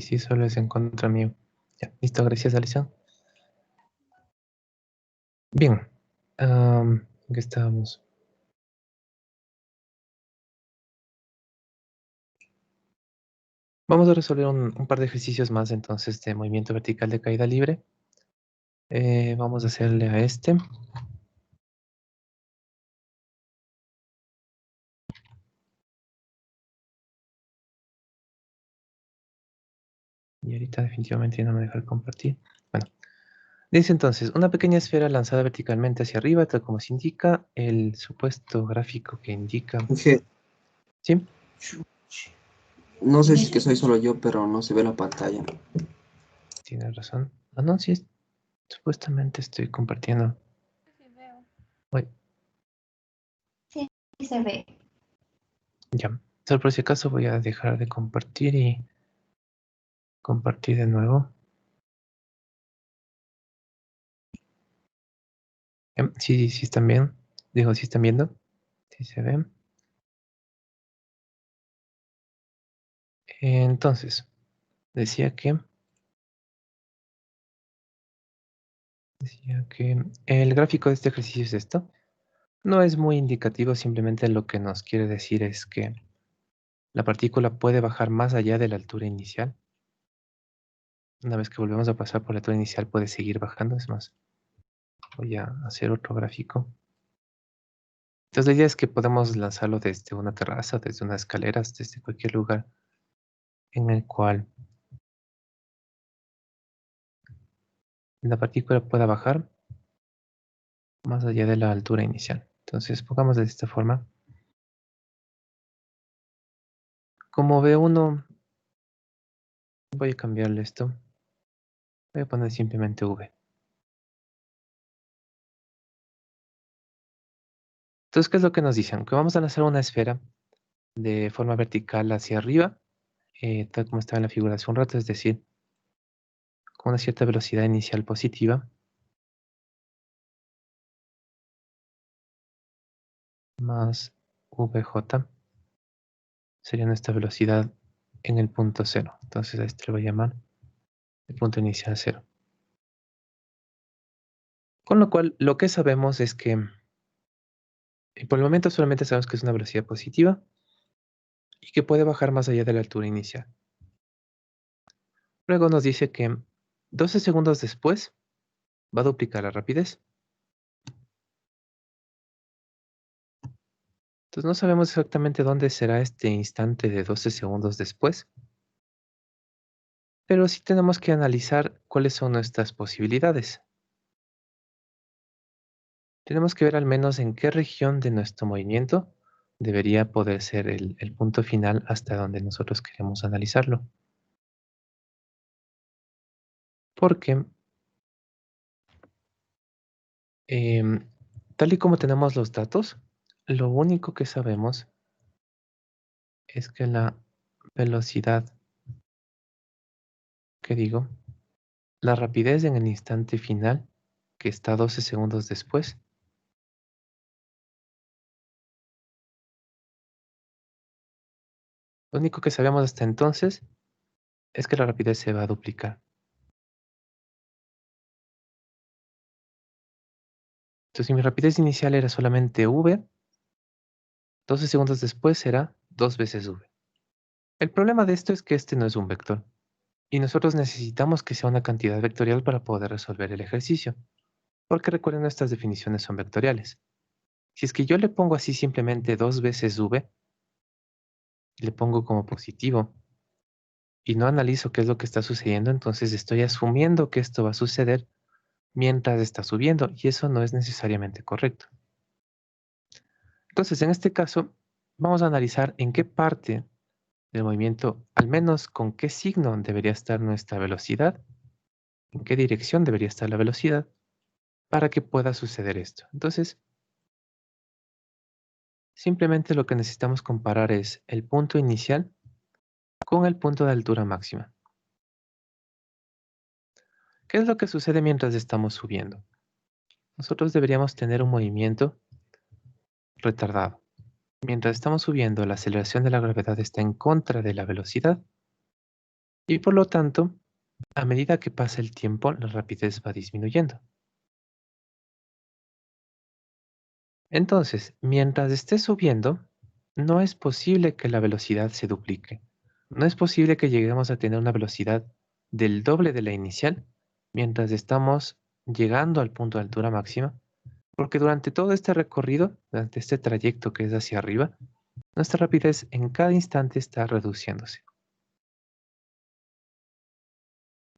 Sí, solo es en contra mío. Ya, listo, gracias, Alison. Bien, ¿en qué estábamos? Vamos a resolver un par de ejercicios más entonces de movimiento vertical de caída libre. Vamos a hacerle a este. Y ahorita definitivamente no me deja compartir. Bueno, dice entonces, una pequeña esfera lanzada verticalmente hacia arriba, tal como se indica, el supuesto gráfico que indica... Dije, ¿Sí? no sé si es que soy solo yo, pero no se ve la pantalla. Tienes razón. Ah, no, sí, supuestamente estoy compartiendo. Sí veo. Uy, Sí, se ve. ya. Solo por si acaso voy a dejar de compartir y compartir de nuevo. Sí están bien. Digo, sí están viendo. Sí se ven. Entonces, decía que el gráfico de este ejercicio es esto. No es muy indicativo, simplemente lo que nos quiere decir es que la partícula puede bajar más allá de la altura inicial. Una vez que volvemos a pasar por la altura inicial puede seguir bajando. Es más, voy a hacer otro gráfico. Entonces la idea es que podemos lanzarlo desde una terraza, desde unas escaleras, desde cualquier lugar en el cual la partícula pueda bajar más allá de la altura inicial. Entonces pongamos de esta forma. Como V1, voy a cambiarle esto. Voy a poner simplemente V. Entonces, ¿qué es lo que nos dicen? Que vamos a lanzar una esfera de forma vertical hacia arriba, tal como estaba en la figura hace un rato, es decir, con una cierta velocidad inicial positiva, más VJ, sería nuestra velocidad en el punto cero. Entonces a este le voy a llamar el punto inicial cero. Con lo cual, lo que sabemos es que, por el momento solamente sabemos que es una velocidad positiva y que puede bajar más allá de la altura inicial. Luego nos dice que 12 segundos después va a duplicar la rapidez. Entonces no sabemos exactamente dónde será este instante de 12 segundos después, pero sí tenemos que analizar cuáles son nuestras posibilidades. Tenemos que ver al menos en qué región de nuestro movimiento debería poder ser el punto final hasta donde nosotros queremos analizarlo. Porque, tal y como tenemos los datos, lo único que sabemos es que la velocidad, que digo, la rapidez en el instante final, que está 12 segundos después, lo único que sabemos hasta entonces es que la rapidez se va a duplicar. Entonces, si mi rapidez inicial era solamente v, 12 segundos después será 2 veces v. El problema de esto es que este no es un vector, y nosotros necesitamos que sea una cantidad vectorial para poder resolver el ejercicio, porque recuerden, nuestras definiciones son vectoriales. Si es que yo le pongo así simplemente 2 veces v, le pongo como positivo, y no analizo qué es lo que está sucediendo, entonces estoy asumiendo que esto va a suceder mientras está subiendo, y eso no es necesariamente correcto. Entonces, en este caso, vamos a analizar en qué parte del movimiento, al menos con qué signo debería estar nuestra velocidad, en qué dirección debería estar la velocidad, para que pueda suceder esto. Entonces, simplemente lo que necesitamos comparar es el punto inicial con el punto de altura máxima. ¿Qué es lo que sucede mientras estamos subiendo? Nosotros deberíamos tener un movimiento retardado. Mientras estamos subiendo, la aceleración de la gravedad está en contra de la velocidad. Y por lo tanto, a medida que pasa el tiempo, la rapidez va disminuyendo. Entonces, mientras esté subiendo, no es posible que la velocidad se duplique. No es posible que lleguemos a tener una velocidad del doble de la inicial mientras estamos llegando al punto de altura máxima, porque durante todo este recorrido, durante este trayecto que es hacia arriba, nuestra rapidez en cada instante está reduciéndose.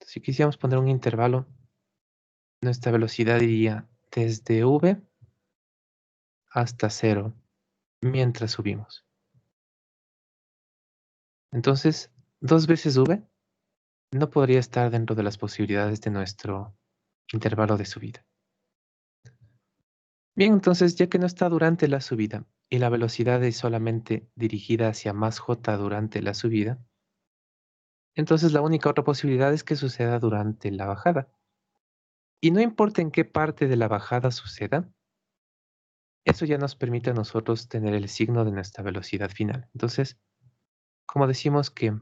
Si quisiéramos poner un intervalo, nuestra velocidad iría desde v hasta 0 mientras subimos. Entonces, 2 veces v no podría estar dentro de las posibilidades de nuestro intervalo de subida. Bien, entonces, ya que no está durante la subida y la velocidad es solamente dirigida hacia más j durante la subida, entonces la única otra posibilidad es que suceda durante la bajada. Y no importa en qué parte de la bajada suceda, eso ya nos permite a nosotros tener el signo de nuestra velocidad final. Entonces, como decimos que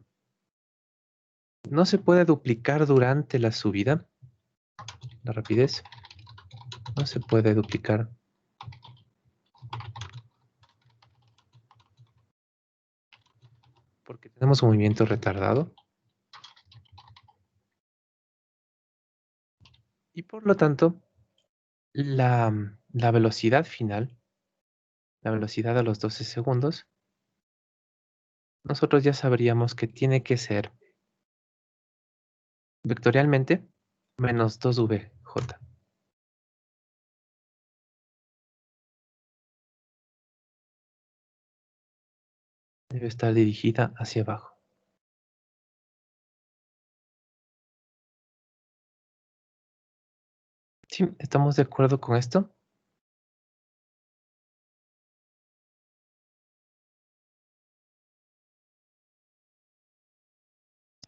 no se puede duplicar durante la subida, la rapidez no se puede duplicar porque tenemos un movimiento retardado y por lo tanto la velocidad final, la velocidad a los 12 segundos, nosotros ya sabríamos que tiene que ser vectorialmente menos 2vj. Debe estar dirigida hacia abajo. ¿Sí? ¿Estamos de acuerdo con esto?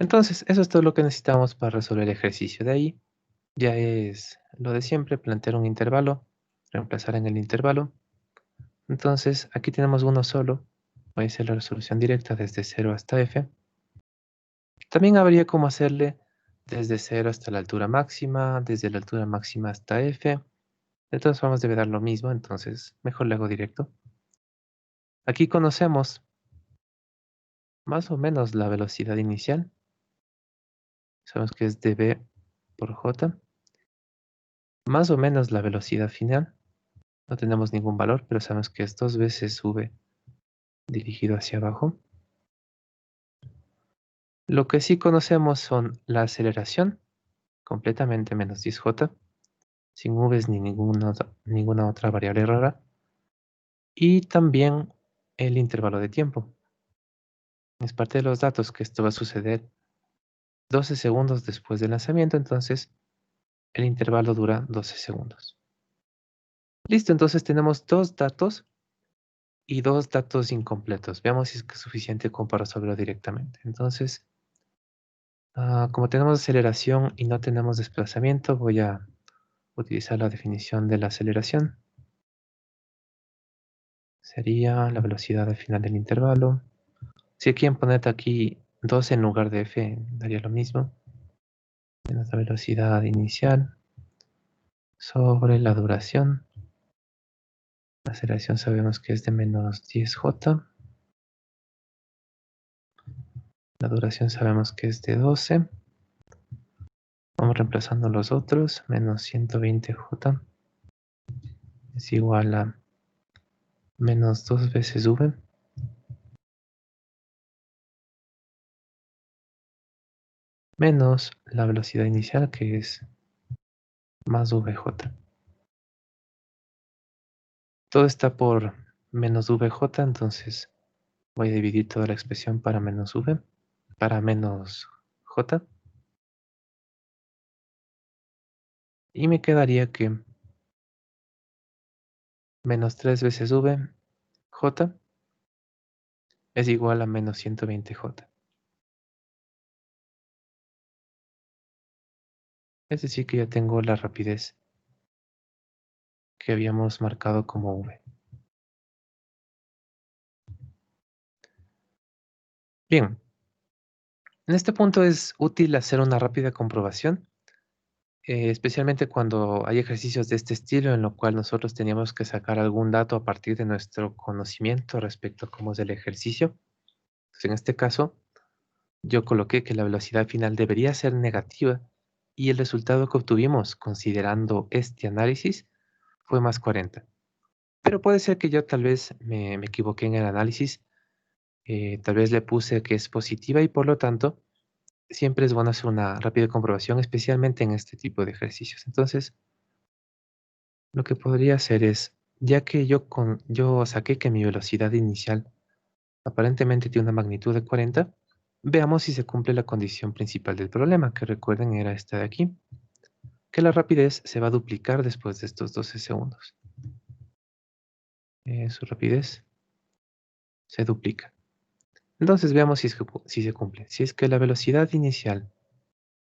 Entonces, eso es todo lo que necesitamos para resolver el ejercicio. De ahí ya es lo de siempre, plantear un intervalo, reemplazar en el intervalo. Entonces, aquí tenemos uno solo. Voy a hacer la resolución directa desde 0 hasta f. También habría como hacerle desde 0 hasta la altura máxima, desde la altura máxima hasta f. De todas formas debe dar lo mismo, entonces mejor le hago directo. Aquí conocemos más o menos la velocidad inicial. Sabemos que es dv por j. Más o menos la velocidad final. No tenemos ningún valor, pero sabemos que es 2 veces v dirigido hacia abajo. Lo que sí conocemos son la aceleración, completamente menos 10j, sin v's ni ninguna otra variable rara. Y también el intervalo de tiempo. Es parte de los datos que esto va a suceder 12 segundos después del lanzamiento, entonces el intervalo dura 12 segundos. Listo, entonces tenemos dos datos y dos datos incompletos. Veamos si es que es suficiente como para resolverlo directamente. Entonces, como tenemos aceleración y no tenemos desplazamiento, voy a utilizar la definición de la aceleración. Sería la velocidad al final del intervalo. Si quieren poner aquí 2 en lugar de f, daría lo mismo. Menos la velocidad inicial sobre la duración. La aceleración sabemos que es de menos 10j. La duración sabemos que es de 12. Vamos reemplazando los otros. Menos 120j es igual a menos 2 veces v. Menos la velocidad inicial que es más vj. Todo está por menos vj, entonces voy a dividir toda la expresión para menos v, para menos j. Y me quedaría que menos 3 veces v, j, es igual a menos 120j. Es decir, que ya tengo la rapidez que habíamos marcado como v. Bien, En este punto es útil hacer una rápida comprobación, especialmente cuando hay ejercicios de este estilo en lo cual nosotros teníamos que sacar algún dato a partir de nuestro conocimiento respecto a cómo es el ejercicio. Entonces, en este caso, yo coloqué que la velocidad final debería ser negativa y el resultado que obtuvimos considerando este análisis fue más 40. Pero puede ser que yo tal vez me equivoqué en el análisis, tal vez le puse que es positiva y por lo tanto siempre es bueno hacer una rápida comprobación, especialmente en este tipo de ejercicios. Entonces, lo que podría hacer es, ya que yo saqué que mi velocidad inicial aparentemente tiene una magnitud de 40, veamos si se cumple la condición principal del problema, que recuerden era esta de aquí, que la rapidez se va a duplicar después de estos 12 segundos. Su rapidez se duplica. Entonces veamos si se cumple. Si es que la velocidad inicial,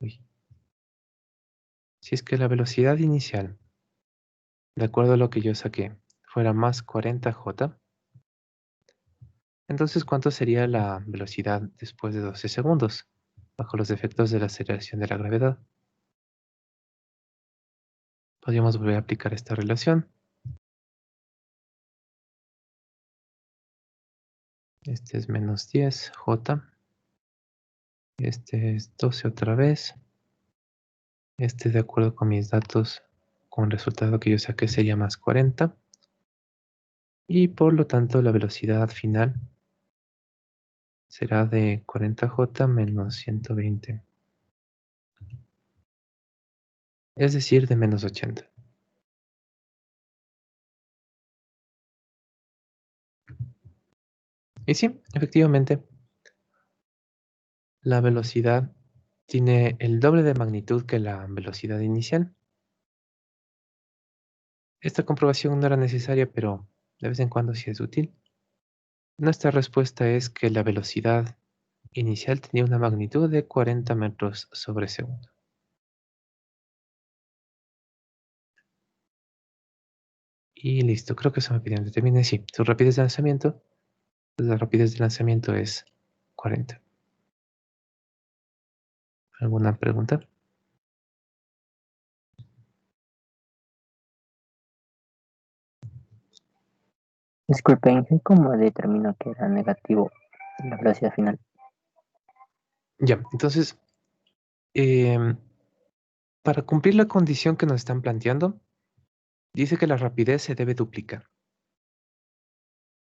uy, si es que la velocidad inicial, de acuerdo a lo que yo saqué, fuera más 40J, entonces ¿cuánto sería la velocidad después de 12 segundos, bajo los efectos de la aceleración de la gravedad? Podríamos volver a aplicar esta relación. Este es menos 10J. Este es 12 otra vez. Este, de acuerdo con mis datos, con el resultado que yo saqué, sería más 40. Y por lo tanto, la velocidad final será de 40J menos 120. Es decir, de menos 80. Y sí, efectivamente, la velocidad tiene el doble de magnitud que la velocidad inicial. Esta comprobación no era necesaria, pero de vez en cuando sí es útil. Nuestra respuesta es que la velocidad inicial tenía una magnitud de 40 metros sobre segundo. Y listo, creo que eso me pidieron que termine. Sí, su rapidez de lanzamiento, pues la rapidez de lanzamiento es 40. ¿Alguna pregunta? Disculpen, ¿cómo determinó que era negativo la velocidad final? Ya, entonces, para cumplir la condición que nos están planteando, dice que la rapidez se debe duplicar.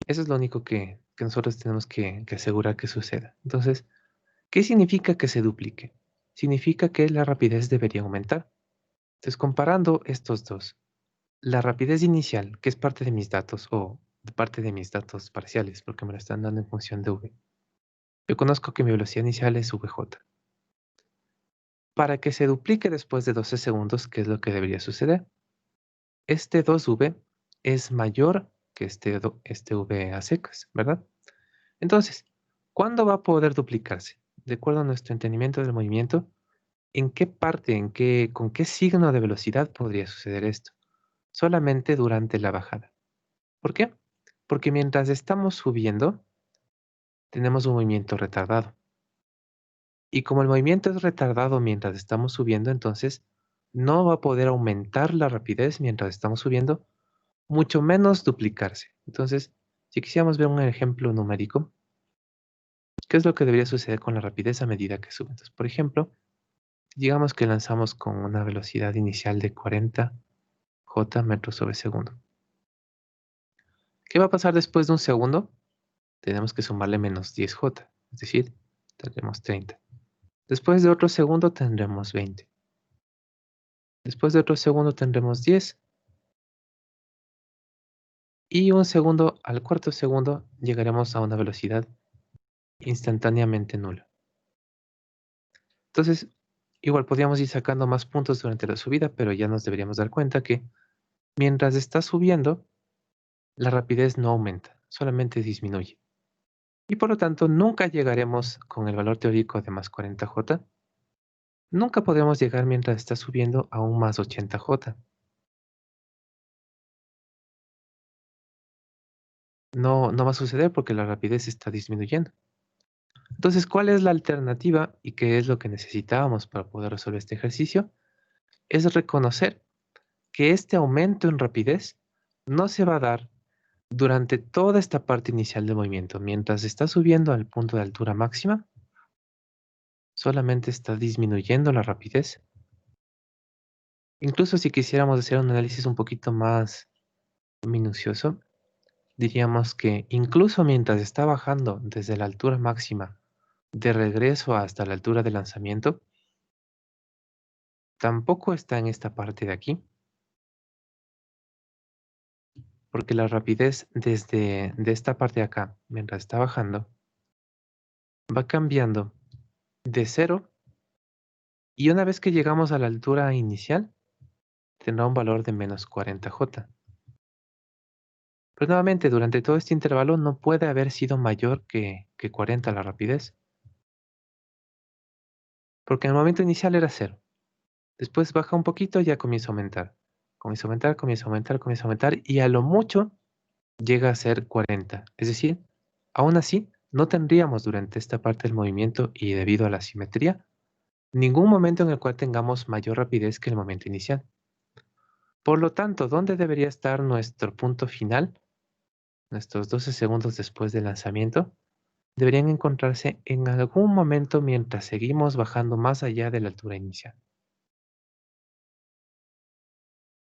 Eso es lo único que nosotros tenemos que asegurar que suceda. Entonces, ¿qué significa que se duplique? Significa que la rapidez debería aumentar. Entonces, comparando estos dos, la rapidez inicial, que es parte de mis datos, o parte de mis datos parciales, porque me lo están dando en función de v. Yo conozco que mi velocidad inicial es vj. Para que se duplique después de 12 segundos, ¿qué es lo que debería suceder? Este 2v es mayor que este v a secas, ¿verdad? Entonces, ¿cuándo va a poder duplicarse? De acuerdo a nuestro entendimiento del movimiento, ¿en qué parte, con qué signo de velocidad podría suceder esto? Solamente durante la bajada. ¿Por qué? Porque mientras estamos subiendo, tenemos un movimiento retardado. Y como el movimiento es retardado mientras estamos subiendo, entonces no va a poder aumentar la rapidez mientras estamos subiendo, mucho menos duplicarse. Entonces, si quisiéramos ver un ejemplo numérico, ¿qué es lo que debería suceder con la rapidez a medida que sube? Entonces, por ejemplo, digamos que lanzamos con una velocidad inicial de 40J metros sobre segundo. ¿Qué va a pasar después de un segundo? Tenemos que sumarle menos 10J, es decir, tendremos 30. Después de otro segundo tendremos 20. Después de otro segundo tendremos 10. Y un segundo, al cuarto segundo, llegaremos a una velocidad instantáneamente nula. Entonces, igual podríamos ir sacando más puntos durante la subida, pero ya nos deberíamos dar cuenta que mientras está subiendo, la rapidez no aumenta, solamente disminuye. Y por lo tanto, nunca llegaremos con el valor teórico de más 40J. Nunca podremos llegar mientras está subiendo a un más 80J. No va a suceder porque la rapidez está disminuyendo. Entonces, ¿cuál es la alternativa y qué es lo que necesitábamos para poder resolver este ejercicio? Es reconocer que este aumento en rapidez no se va a dar durante toda esta parte inicial del movimiento. Mientras está subiendo al punto de altura máxima, solamente está disminuyendo la rapidez. Incluso si quisiéramos hacer un análisis un poquito más minucioso, diríamos que incluso mientras está bajando desde la altura máxima de regreso hasta la altura de lanzamiento, tampoco está en esta parte de aquí, porque la rapidez desde de esta parte de acá, mientras está bajando, va cambiando de cero y una vez que llegamos a la altura inicial, tendrá un valor de menos 40J. Pero nuevamente, durante todo este intervalo no puede haber sido mayor que 40 la rapidez, porque en el momento inicial era cero. Después baja un poquito y ya comienza a aumentar. Comienza a aumentar, comienza a aumentar, comienza a aumentar y a lo mucho llega a ser 40. Es decir, aún así, no tendríamos durante esta parte del movimiento y debido a la simetría, ningún momento en el cual tengamos mayor rapidez que el momento inicial. Por lo tanto, ¿dónde debería estar nuestro punto final? Nuestros 12 segundos después del lanzamiento deberían encontrarse en algún momento mientras seguimos bajando más allá de la altura inicial.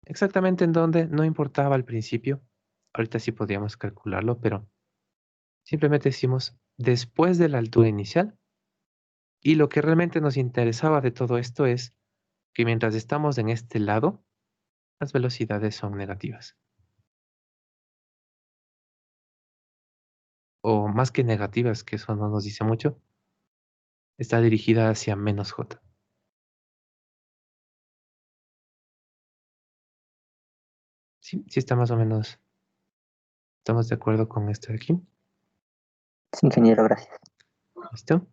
Exactamente en dónde no importaba al principio. Ahorita sí podríamos calcularlo, pero simplemente decimos después de la altura inicial. Y lo que realmente nos interesaba de todo esto es que mientras estamos en este lado, las velocidades son negativas. O más que negativas, que eso no nos dice mucho, está dirigida hacia menos j. Sí, sí está más o menos. ¿Estamos de acuerdo con esto de aquí? Sí, ingeniero, gracias. ¿Listo?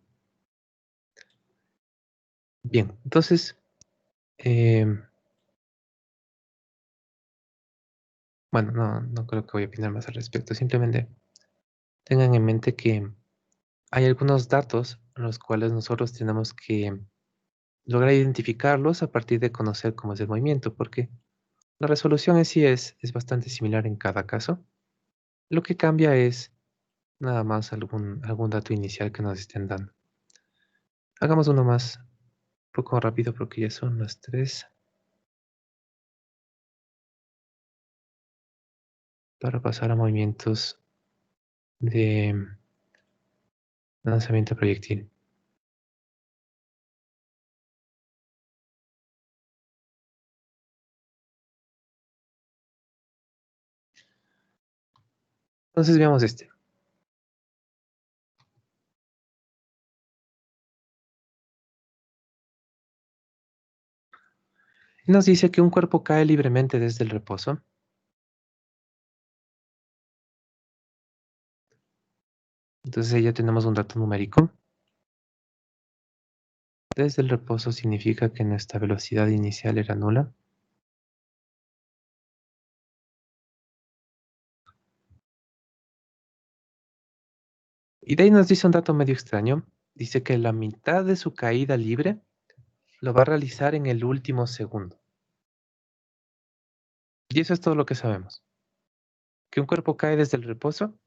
Bien, entonces, em, bueno, no creo que voy a opinar más al respecto. Simplemente tengan en mente que hay algunos datos los cuales nosotros tenemos que lograr identificarlos a partir de conocer cómo es el movimiento, porque la resolución en sí es bastante similar en cada caso. Lo que cambia es nada más algún dato inicial que nos estén dando. Hagamos uno más, un poco rápido porque ya son las 3 para pasar a movimientos de lanzamiento proyectil. Entonces veamos este. Y nos dice que un cuerpo cae libremente desde el reposo. Entonces ahí ya tenemos un dato numérico. Desde el reposo significa que nuestra velocidad inicial era nula. Y de ahí nos dice un dato medio extraño. Dice que la mitad de su caída libre lo va a realizar en el último segundo. Y eso es todo lo que sabemos. Que un cuerpo cae desde el reposo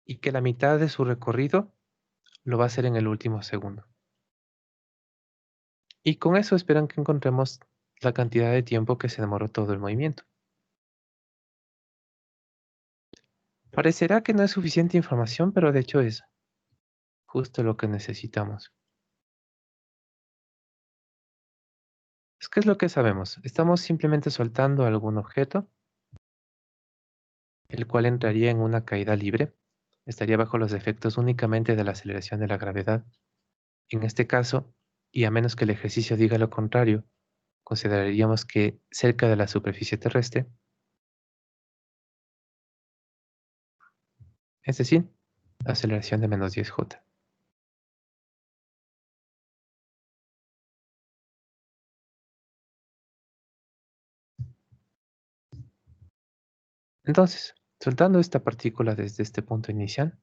y que la mitad de su recorrido lo va a hacer en el último segundo. Y con eso esperan que encontremos la cantidad de tiempo que se demoró todo el movimiento. Parecerá que no es suficiente información, pero de hecho es justo lo que necesitamos. ¿Qué es lo que sabemos? Estamos simplemente soltando algún objeto, el cual entraría en una caída libre, estaría bajo los efectos únicamente de la aceleración de la gravedad. En este caso, y a menos que el ejercicio diga lo contrario, consideraríamos que cerca de la superficie terrestre, es decir, aceleración de menos 10J. Entonces, soltando esta partícula desde este punto inicial,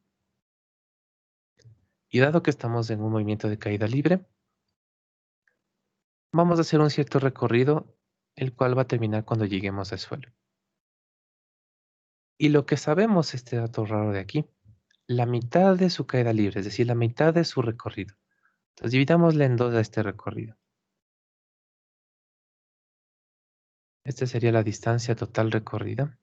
Y dado que estamos en un movimiento de caída libre, vamos a hacer un cierto recorrido, el cual va a terminar cuando lleguemos al suelo. Y lo que sabemos, este dato raro de aquí, la mitad de su caída libre, es decir, la mitad de su recorrido. Entonces dividámosle en dos a este recorrido. Esta sería la distancia total recorrida.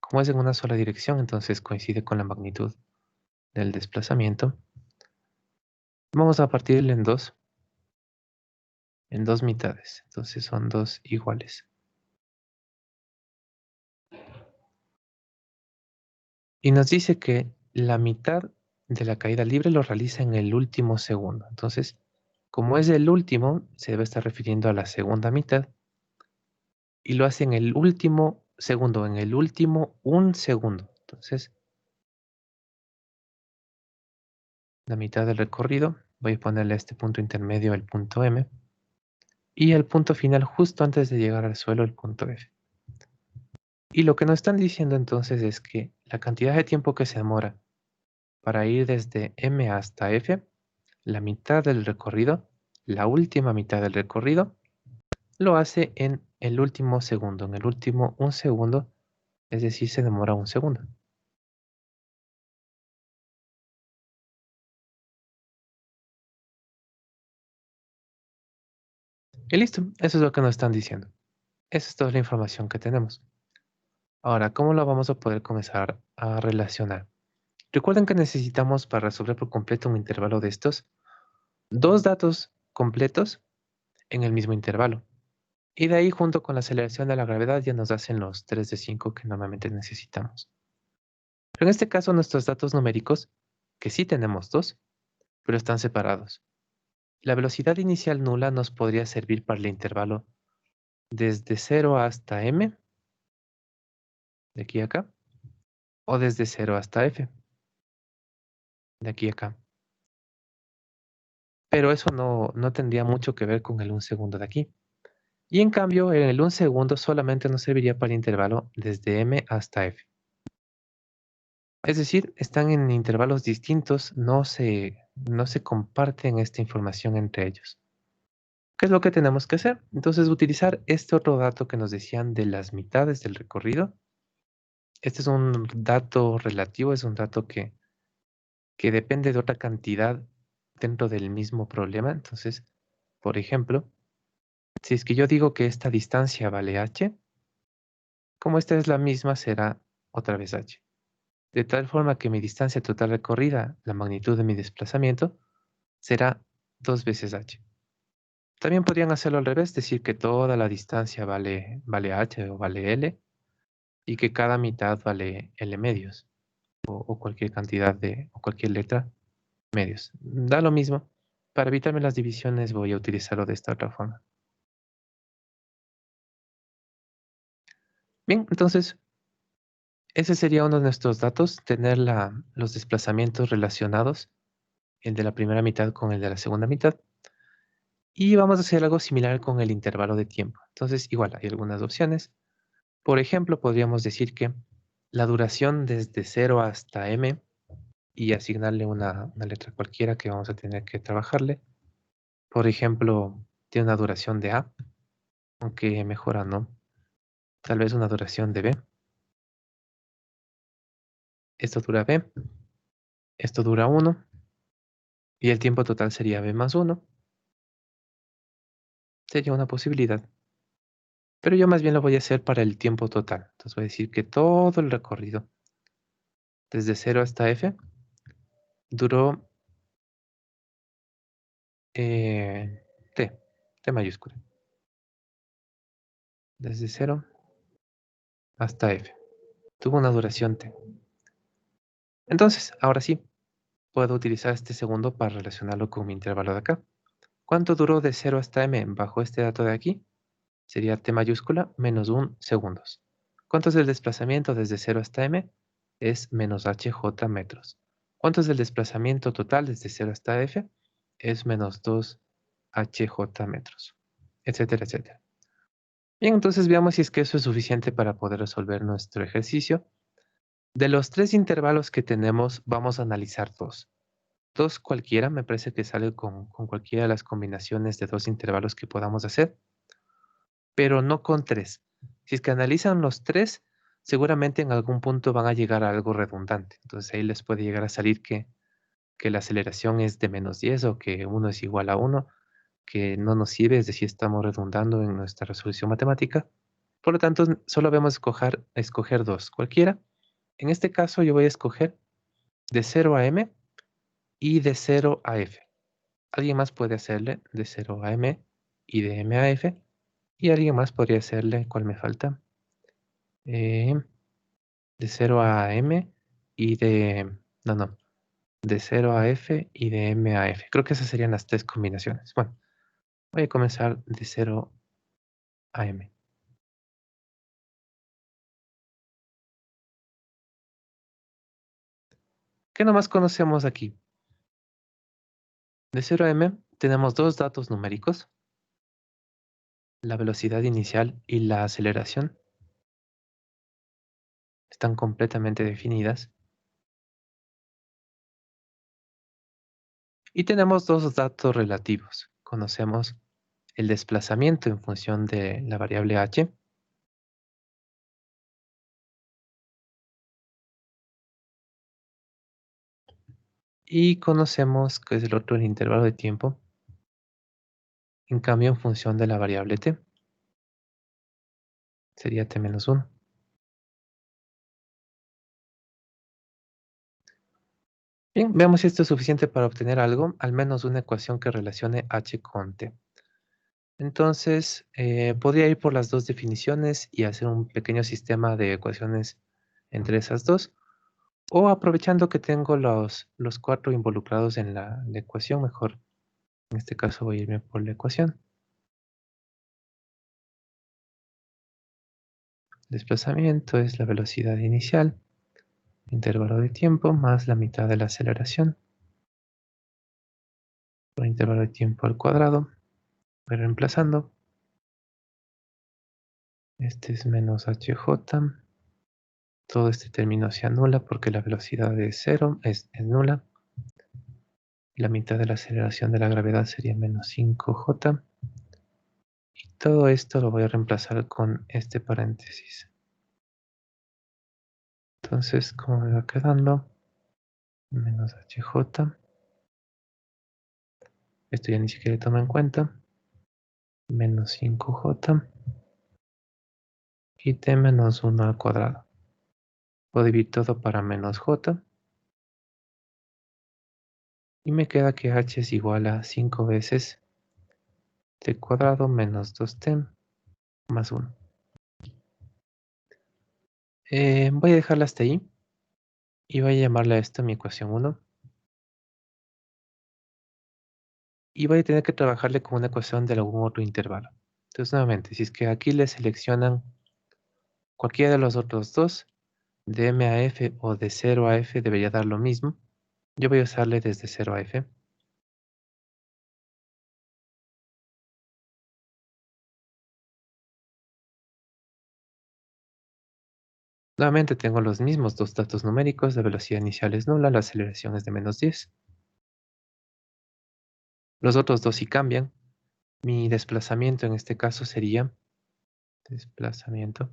Como es en una sola dirección, entonces coincide con la magnitud del desplazamiento. Vamos a partirle en dos mitades. Entonces son dos iguales. Y nos dice que la mitad de la caída libre lo realiza en el último segundo. Entonces, como es el último, se debe estar refiriendo a la segunda mitad. Y lo hace en el último segundo, en el último un segundo. Entonces, la mitad del recorrido, voy a ponerle a este punto intermedio el punto M. Y el punto final justo antes de llegar al suelo, el punto F. Y lo que nos están diciendo entonces es que la cantidad de tiempo que se demora para ir desde M hasta F, la mitad del recorrido, la última mitad del recorrido, lo hace en el último segundo, en el último un segundo, es decir, se demora un segundo. Y listo, eso es lo que nos están diciendo. Esa es toda la información que tenemos. Ahora, ¿cómo lo vamos a poder comenzar a relacionar? Recuerden que necesitamos para resolver por completo un intervalo de estos, dos datos completos en el mismo intervalo. Y de ahí, junto con la aceleración de la gravedad, ya nos hacen los 3 de 5 que normalmente necesitamos. Pero en este caso, nuestros datos numéricos, que sí tenemos dos, pero están separados. La velocidad inicial nula nos podría servir para el intervalo desde 0 hasta m, de aquí a acá, o desde 0 hasta f, de aquí a acá. Pero eso no tendría mucho que ver con el 1 segundo de aquí. Y en cambio, en el 1 segundo solamente nos serviría para el intervalo desde m hasta f. Es decir, están en intervalos distintos, no se comparten esta información entre ellos. ¿Qué es lo que tenemos que hacer? Entonces, utilizar este otro dato que nos decían de las mitades del recorrido. Este es un dato relativo, es un dato que depende de otra cantidad dentro del mismo problema. Entonces, por ejemplo, si es que yo digo que esta distancia vale h, como esta es la misma, será otra vez h. De tal forma que mi distancia total recorrida, la magnitud de mi desplazamiento, será 2 veces h. También podrían hacerlo al revés, decir que toda la distancia vale h o vale l, y que cada mitad vale l medios, o cualquier cantidad o cualquier letra medios. Da lo mismo. Para evitarme las divisiones voy a utilizarlo de esta otra forma. Bien, entonces, ese sería uno de nuestros datos, tener los desplazamientos relacionados, el de la primera mitad con el de la segunda mitad. Y vamos a hacer algo similar con el intervalo de tiempo. Entonces, igual, hay algunas opciones. Por ejemplo, podríamos decir que la duración desde 0 hasta m, y asignarle una letra cualquiera que vamos a tener que trabajarle. Por ejemplo, tiene una duración de a, aunque mejora no. Tal vez una duración de b. Esto dura b. Esto dura 1. Y el tiempo total sería b más 1. Sería una posibilidad. Pero yo más bien lo voy a hacer para el tiempo total. Entonces voy a decir que todo el recorrido, desde 0 hasta f, duró t mayúscula. Desde 0 hasta f. Tuvo una duración t. Entonces, ahora sí, puedo utilizar este segundo para relacionarlo con mi intervalo de acá. ¿Cuánto duró de 0 hasta m bajo este dato de aquí? Sería t mayúscula menos 1 segundos. ¿Cuánto es el desplazamiento desde 0 hasta m? Es menos hj metros. ¿Cuánto es el desplazamiento total desde 0 hasta f? Es menos 2 hj metros, etcétera, etcétera. Bien, entonces veamos si es que eso es suficiente para poder resolver nuestro ejercicio. De los tres intervalos que tenemos, vamos a analizar dos. Dos cualquiera, me parece que sale con cualquiera de las combinaciones de dos intervalos que podamos hacer, pero no con tres. Si es que analizan los tres, seguramente en algún punto van a llegar a algo redundante. Entonces ahí les puede llegar a salir que la aceleración es de -10 o que uno es igual a uno, que no nos sirve, es decir, estamos redundando en nuestra resolución matemática. Por lo tanto, solo vamos a escoger dos, cualquiera. En este caso yo voy a escoger de 0 a m y de 0 a f. Alguien más puede hacerle de 0 a m y de m a f. Y alguien más podría hacerle, ¿cuál me falta? De 0 a m y de... No. De 0 a f y de m a f. Creo que esas serían las tres combinaciones. Bueno, voy a comenzar de 0 a m. ¿Qué nomás conocemos aquí? De 0 a m tenemos dos datos numéricos, la velocidad inicial y la aceleración. Están completamente definidas. Y tenemos dos datos relativos. Conocemos el desplazamiento en función de la variable h y conocemos que es el otro el intervalo de tiempo, en cambio en función de la variable t. Sería t-1. Bien, veamos si esto es suficiente para obtener algo, al menos una ecuación que relacione h con t. Entonces, podría ir por las dos definiciones y hacer un pequeño sistema de ecuaciones entre esas dos. O aprovechando que tengo los cuatro involucrados en la ecuación, mejor. En este caso voy a irme por la ecuación. Desplazamiento es la velocidad inicial, intervalo de tiempo más la mitad de la aceleración, por intervalo de tiempo al cuadrado. Voy reemplazando. Este es menos hj. Todo este término se anula porque la velocidad de 0 es nula. La mitad de la aceleración de la gravedad sería menos 5j. Y todo esto lo voy a reemplazar con este paréntesis. Entonces, ¿cómo me va quedando? Menos hj. Esto ya ni siquiera lo tomo en cuenta. Menos 5j. Y t menos 1 al cuadrado. Puedo dividir todo para menos j. Y me queda que h es igual a 5 veces t cuadrado menos 2t más 1. Voy a dejarla hasta ahí. Y voy a llamarle a esto mi ecuación 1. Y voy a tener que trabajarle con una ecuación de algún otro intervalo. Entonces, nuevamente, si es que aquí le seleccionan cualquiera de los otros dos, de m a f o de 0 a f debería dar lo mismo. Yo voy a usarle desde 0 a f. Nuevamente tengo los mismos dos datos numéricos, la velocidad inicial es nula, la aceleración es de menos 10. Los otros dos sí cambian. Mi desplazamiento en este caso sería desplazamiento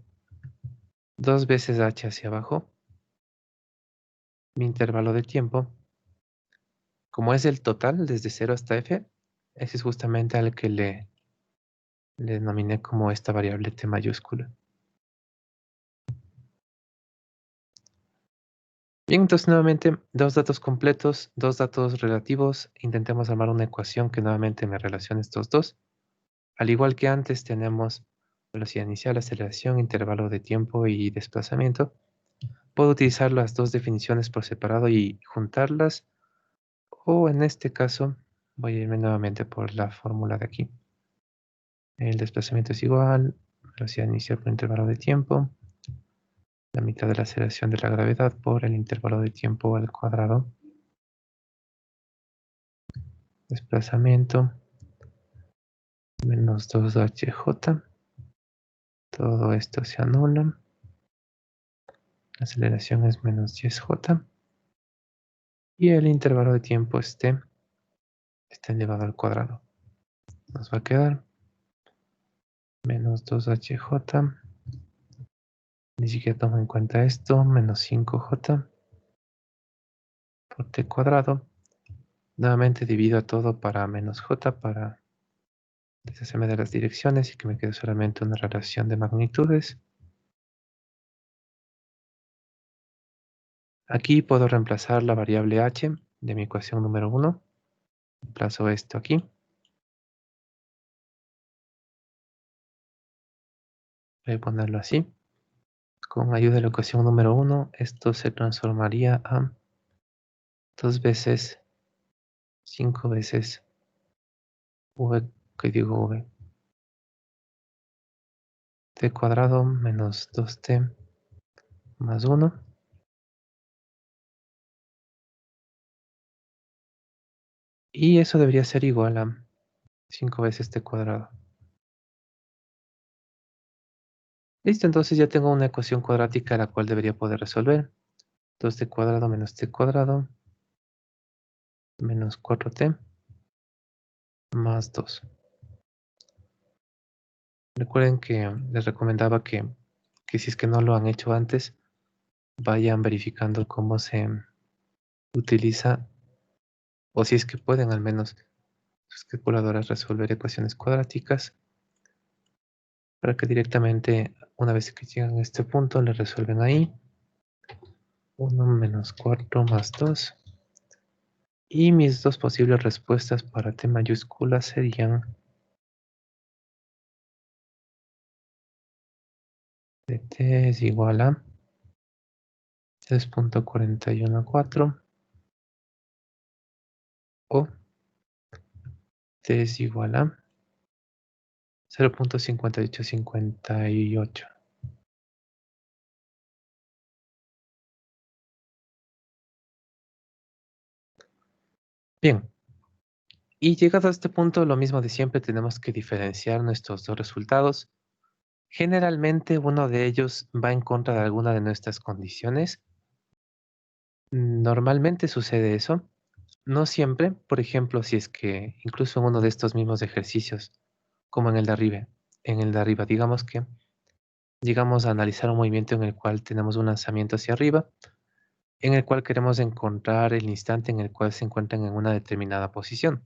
2 veces h hacia abajo. Mi intervalo de tiempo, como es el total desde 0 hasta f, ese es justamente al que le denominé como esta variable t mayúscula. Bien, entonces nuevamente dos datos completos, dos datos relativos. Intentemos armar una ecuación que nuevamente me relacione estos dos. Al igual que antes tenemos velocidad inicial, aceleración, intervalo de tiempo y desplazamiento. Puedo utilizar las dos definiciones por separado y juntarlas. O en este caso voy a irme nuevamente por la fórmula de aquí. El desplazamiento es igual, velocidad inicial por intervalo de tiempo, la mitad de la aceleración de la gravedad por el intervalo de tiempo al cuadrado. Desplazamiento menos 2hj. Todo esto se anula. La aceleración es menos 10j. Y el intervalo de tiempo está elevado al cuadrado. Nos va a quedar menos 2hj. Ni siquiera tomo en cuenta esto. Menos 5j por t cuadrado. Nuevamente divido a todo para menos j para deshacerme de las direcciones y que me quede solamente una relación de magnitudes. Aquí puedo reemplazar la variable h de mi ecuación número 1. Reemplazo esto aquí. Voy a ponerlo así. Con ayuda de la ecuación número 1, esto se transformaría a 2 veces 5 veces v, que digo v, t cuadrado menos 2t más 1. Y eso debería ser igual a 5 veces t cuadrado. Listo, entonces ya tengo una ecuación cuadrática la cual debería poder resolver. 2t cuadrado menos t cuadrado menos 4t más 2. Recuerden que les recomendaba que si es que no lo han hecho antes, vayan verificando cómo se utiliza, o si es que pueden al menos sus calculadoras resolver ecuaciones cuadráticas, para que directamente, una vez que llegan a este punto, le resuelven ahí. 1 menos 4 más 2. Y mis dos posibles respuestas para t mayúscula serían t es igual a 3.414 o t es igual a 0.5858. Bien, y llegado a este punto, lo mismo de siempre, tenemos que diferenciar nuestros dos resultados. Generalmente uno de ellos va en contra de alguna de nuestras condiciones. Normalmente sucede eso. No siempre, por ejemplo, si es que incluso en uno de estos mismos ejercicios, como en el de arriba, digamos que llegamos a analizar un movimiento en el cual tenemos un lanzamiento hacia arriba, en el cual queremos encontrar el instante en el cual se encuentran en una determinada posición.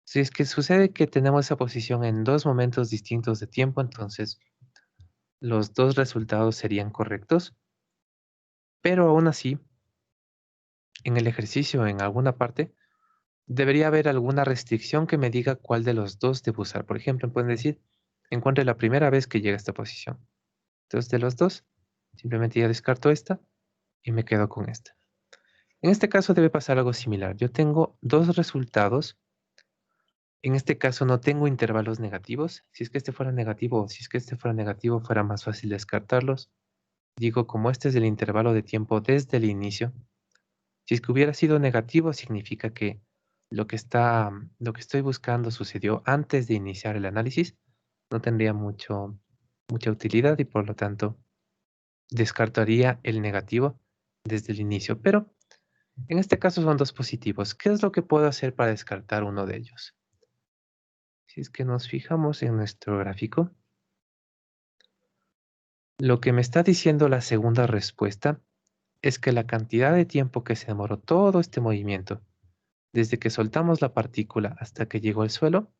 Si es que sucede que tenemos esa posición en dos momentos distintos de tiempo, entonces los dos resultados serían correctos, pero aún así, en el ejercicio, en alguna parte, debería haber alguna restricción que me diga cuál de los dos debo usar. Por ejemplo, pueden decir, encuentre la primera vez que llega a esta posición. Entonces, de los dos, simplemente ya descarto esta y me quedo con esta. En este caso debe pasar algo similar. Yo tengo dos resultados. En este caso no tengo intervalos negativos. Si es que este fuera negativo o si es que este fuera negativo, fuera más fácil descartarlos. Digo, como este es el intervalo de tiempo desde el inicio, si es que hubiera sido negativo, significa que lo que estoy buscando sucedió antes de iniciar el análisis. No tendría mucha utilidad y por lo tanto descartaría el negativo desde el inicio. Pero en este caso son dos positivos. ¿Qué es lo que puedo hacer para descartar uno de ellos? Si es que nos fijamos en nuestro gráfico, lo que me está diciendo la segunda respuesta es que la cantidad de tiempo que se demoró todo este movimiento, desde que soltamos la partícula hasta que llegó al suelo,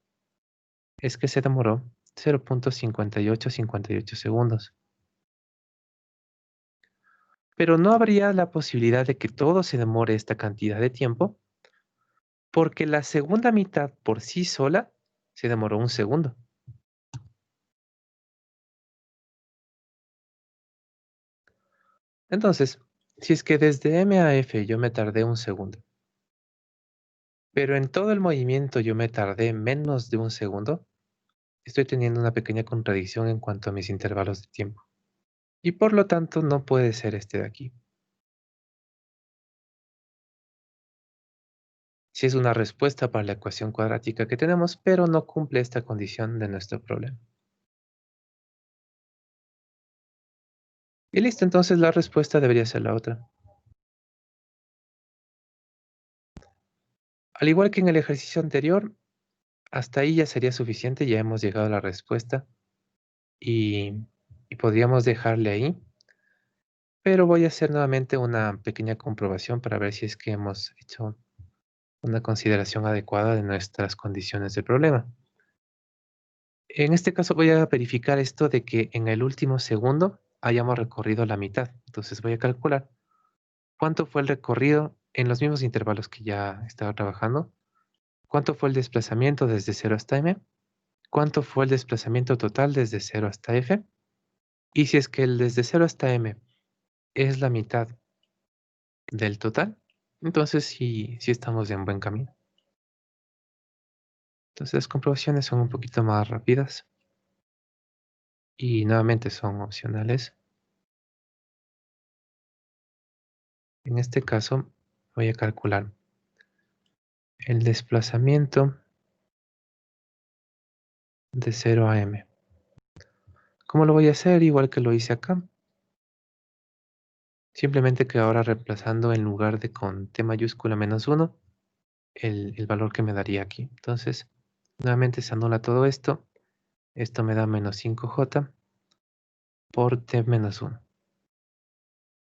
es que se demoró 0.5858 segundos. Pero no habría la posibilidad de que todo se demore esta cantidad de tiempo, porque la segunda mitad por sí sola se demoró 1 segundo. Entonces, si es que desde M a F yo me tardé 1 segundo, pero en todo el movimiento yo me tardé menos de 1 segundo, estoy teniendo una pequeña contradicción en cuanto a mis intervalos de tiempo. Y por lo tanto no puede ser este de aquí. Sí es una respuesta para la ecuación cuadrática que tenemos, pero no cumple esta condición de nuestro problema. Y listo, entonces la respuesta debería ser la otra. Al igual que en el ejercicio anterior, hasta ahí ya sería suficiente, ya hemos llegado a la respuesta y, y podríamos dejarle ahí. Pero voy a hacer nuevamente una pequeña comprobación para ver si es que hemos hecho una consideración adecuada de nuestras condiciones del problema. En este caso voy a verificar esto de que en el último segundo hayamos recorrido la mitad. Entonces voy a calcular cuánto fue el recorrido en los mismos intervalos que ya estaba trabajando. ¿Cuánto fue el desplazamiento desde 0 hasta m? ¿Cuánto fue el desplazamiento total desde 0 hasta f? Y si es que el desde 0 hasta m es la mitad del total, entonces sí estamos en buen camino. Entonces las comprobaciones son un poquito más rápidas y nuevamente son opcionales. En este caso voy a calcular el desplazamiento de 0 a m. ¿Cómo lo voy a hacer? Igual que lo hice acá. Simplemente que ahora reemplazando en lugar de con t mayúscula menos 1, el valor que me daría aquí. Entonces, nuevamente se anula todo esto. Esto me da menos 5j por t menos 1.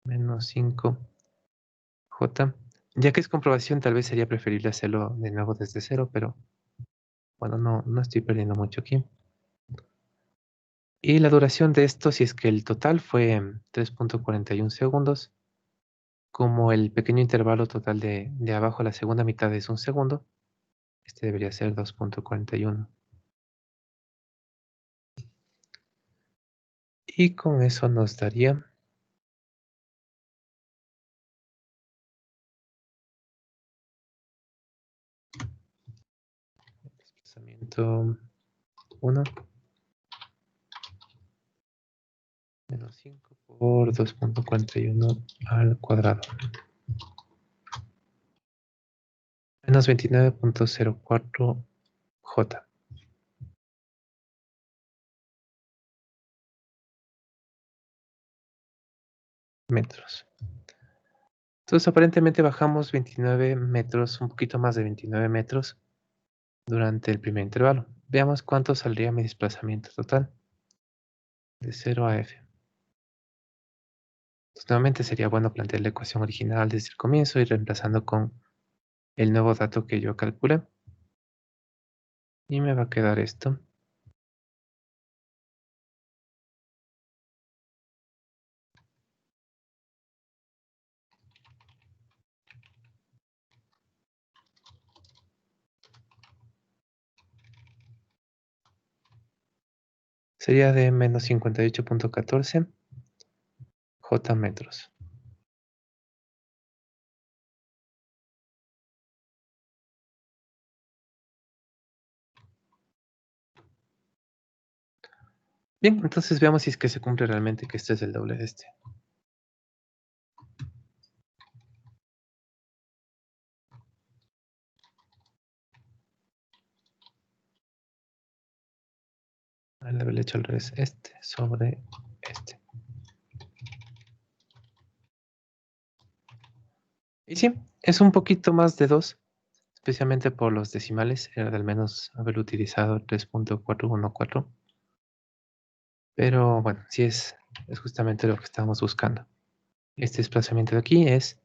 Menos 5j. Ya que es comprobación, tal vez sería preferible hacerlo de nuevo desde cero, pero bueno, no estoy perdiendo mucho aquí. Y la duración de esto, si es que el total fue 3.41 segundos, como el pequeño intervalo total de abajo, la segunda mitad es un segundo, este debería ser 2.41. Y con eso nos daría desplazamiento 1 menos 5 por 2.41 al cuadrado. Menos 29.04j. Metros. Entonces aparentemente bajamos 29 metros, un poquito más de 29 metros durante el primer intervalo. Veamos cuánto saldría mi desplazamiento total de 0 a f. Entonces, nuevamente sería bueno plantear la ecuación original desde el comienzo y reemplazando con el nuevo dato que yo calculé. Y me va a quedar esto. Sería de menos 58.14 j metros. Bien, entonces veamos si es que se cumple realmente que este es el doble de este. Le haber hecho al revés, este sobre este. Y sí, es un poquito más de 2, especialmente por los decimales. Era de al menos haber utilizado 3.414. Pero bueno, sí es justamente lo que estamos buscando. Este desplazamiento de aquí es,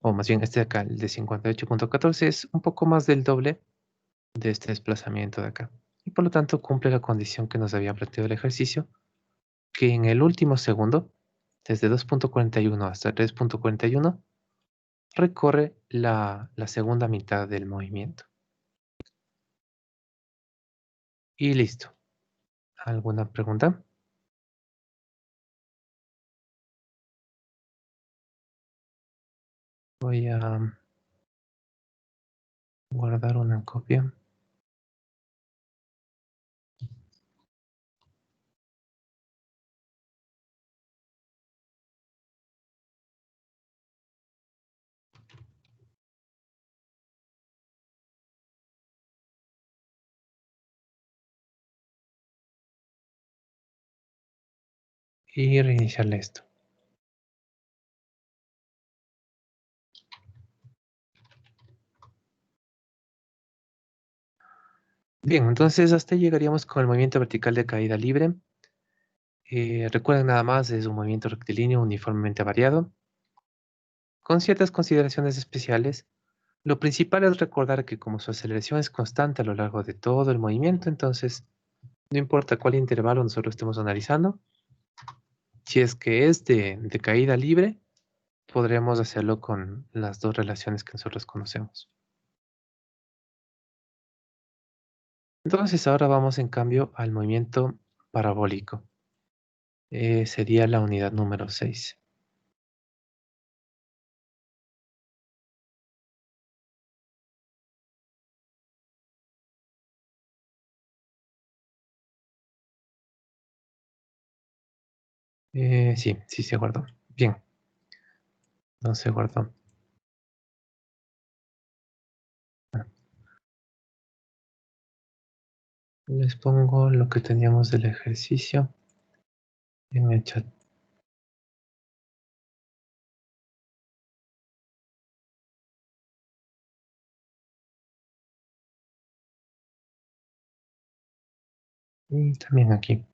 o más bien este de acá, el de 58.14, es un poco más del doble de este desplazamiento de acá. Y por lo tanto cumple la condición que nos había planteado el ejercicio, que en el último segundo, desde 2.41 hasta 3.41, recorre la segunda mitad del movimiento. Y listo. ¿Alguna pregunta? Voy a guardar una copia. Y reiniciarle esto. Bien, entonces hasta ahí llegaríamos con el movimiento vertical de caída libre. Recuerden nada más, es un movimiento rectilíneo uniformemente variado, con ciertas consideraciones especiales. Lo principal es recordar que como su aceleración es constante a lo largo de todo el movimiento, entonces no importa cuál intervalo nosotros estemos analizando, si es que es de caída libre, podremos hacerlo con las dos relaciones que nosotros conocemos. Entonces ahora vamos en cambio al movimiento parabólico. Sería la unidad número 6. Sí, sí se guardó. Bien, no se guardó. Ah, les pongo lo que teníamos del ejercicio en el chat. Y también aquí.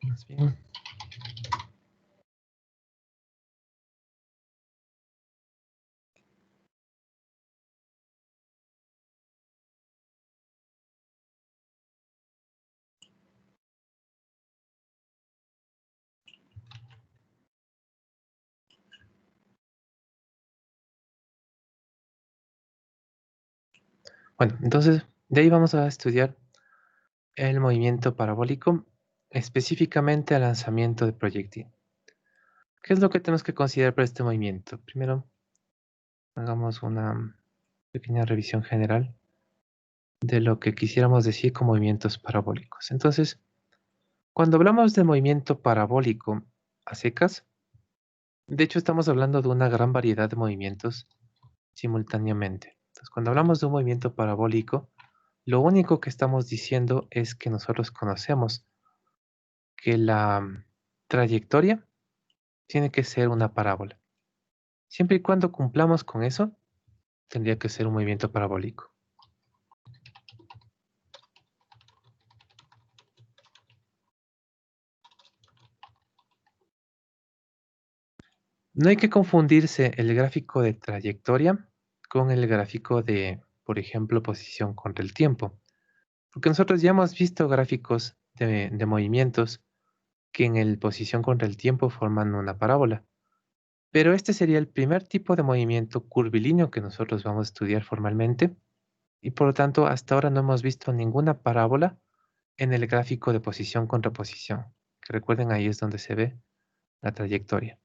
Más bien. Bueno, entonces de ahí vamos a estudiar el movimiento parabólico, específicamente el lanzamiento de proyectil. ¿Qué es lo que tenemos que considerar para este movimiento? Primero, hagamos una pequeña revisión general de lo que quisiéramos decir con movimientos parabólicos. Entonces, cuando hablamos de movimiento parabólico a secas, de hecho estamos hablando de una gran variedad de movimientos simultáneamente. Entonces, cuando hablamos de un movimiento parabólico, lo único que estamos diciendo es que nosotros conocemos que la trayectoria tiene que ser una parábola. Siempre y cuando cumplamos con eso, tendría que ser un movimiento parabólico. No hay que confundirse el gráfico de trayectoria con el gráfico de, por ejemplo, posición contra el tiempo. Porque nosotros ya hemos visto gráficos de movimientos que en el posición contra el tiempo forman una parábola. Pero este sería el primer tipo de movimiento curvilíneo que nosotros vamos a estudiar formalmente. Y por lo tanto, hasta ahora no hemos visto ninguna parábola en el gráfico de posición contra posición. Que recuerden, ahí es donde se ve la trayectoria.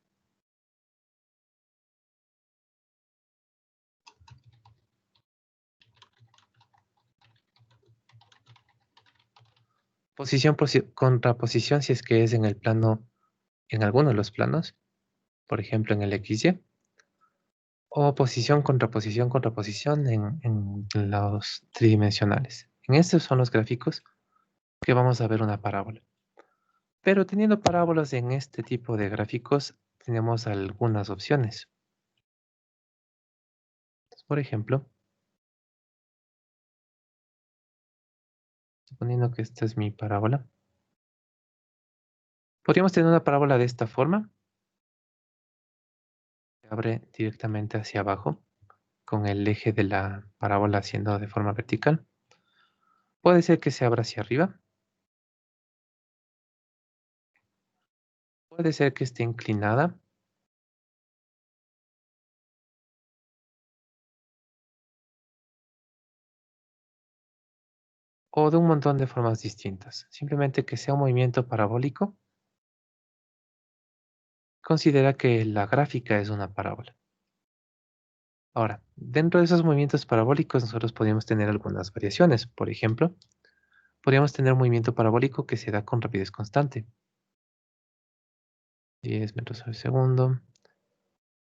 Posición contra posición si es que es en el plano, en alguno de los planos, por ejemplo en el XY, o posición contra posición en los tridimensionales. En estos son los gráficos que vamos a ver una parábola. Pero teniendo parábolas en este tipo de gráficos, tenemos algunas opciones. Por ejemplo, suponiendo que esta es mi parábola, podríamos tener una parábola de esta forma, que abre directamente hacia abajo, con el eje de la parábola haciendo de forma vertical. Puede ser que se abra hacia arriba. Puede ser que esté inclinada. O de un montón de formas distintas. Simplemente que sea un movimiento parabólico. Considera que la gráfica es una parábola. Ahora, dentro de esos movimientos parabólicos nosotros podríamos tener algunas variaciones. Por ejemplo, podríamos tener un movimiento parabólico que se da con rapidez constante. 10 metros sobre segundo,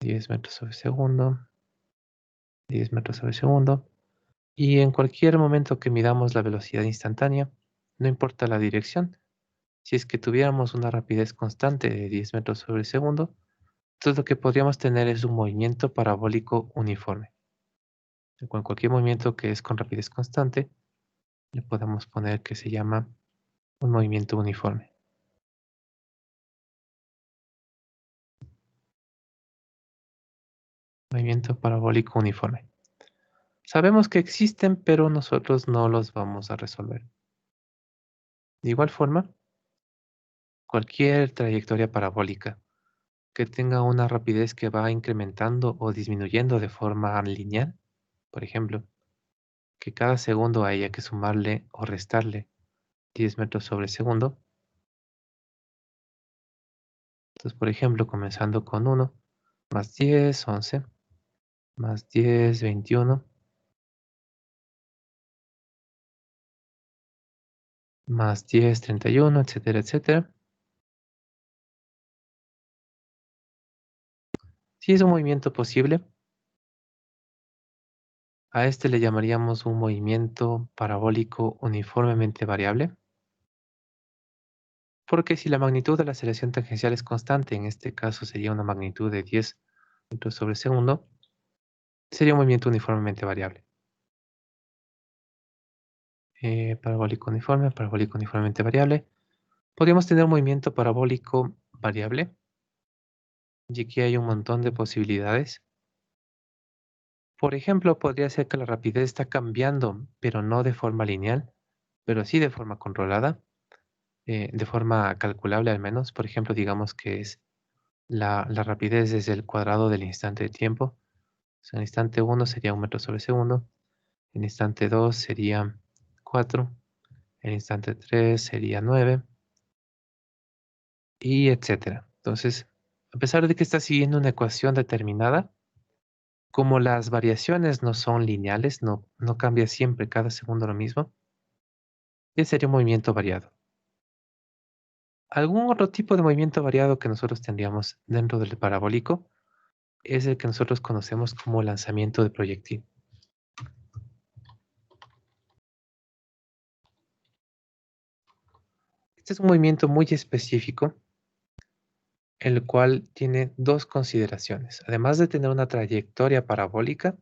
10 metros sobre segundo, 10 metros sobre segundo. Y en cualquier momento que midamos la velocidad instantánea, no importa la dirección, Si es que tuviéramos una rapidez constante de 10 metros sobre segundo, entonces lo que podríamos tener es un movimiento parabólico uniforme. Con cualquier movimiento que es con rapidez constante, le podemos poner que se llama un movimiento uniforme. Movimiento parabólico uniforme. Sabemos que existen, pero nosotros no los vamos a resolver. De igual forma, cualquier trayectoria parabólica que tenga una rapidez que va incrementando o disminuyendo de forma lineal, por ejemplo, que cada segundo haya que sumarle o restarle 10 metros sobre segundo. Entonces, por ejemplo, comenzando con 1, más 10, 11, más 10, 21, más 10, 31, etcétera, etcétera. Si es un movimiento posible, a este le llamaríamos un movimiento parabólico uniformemente variable, porque si la magnitud de la aceleración tangencial es constante, en este caso sería una magnitud de 10 metros sobre segundo, sería un movimiento uniformemente variable. Parabólico uniformemente variable. Podríamos tener un movimiento parabólico variable, y aquí hay un montón de posibilidades. Por ejemplo, podría ser que la rapidez está cambiando, pero no de forma lineal, pero sí de forma controlada, de forma calculable al menos. Por ejemplo, digamos que es la rapidez es el cuadrado del instante de tiempo. O sea, en el instante 1 sería 1 metro sobre segundo, en el instante 2 sería 4, en el instante 3 sería 9, y etcétera. Entonces, a pesar de que está siguiendo una ecuación determinada, como las variaciones no son lineales, no cambia siempre cada segundo lo mismo, ya sería un movimiento variado. Algún otro tipo de movimiento variado que nosotros tendríamos dentro del parabólico es el que nosotros conocemos como lanzamiento de proyectil. Este es un movimiento muy específico, el cual tiene dos consideraciones. Además de tener una trayectoria parabólica,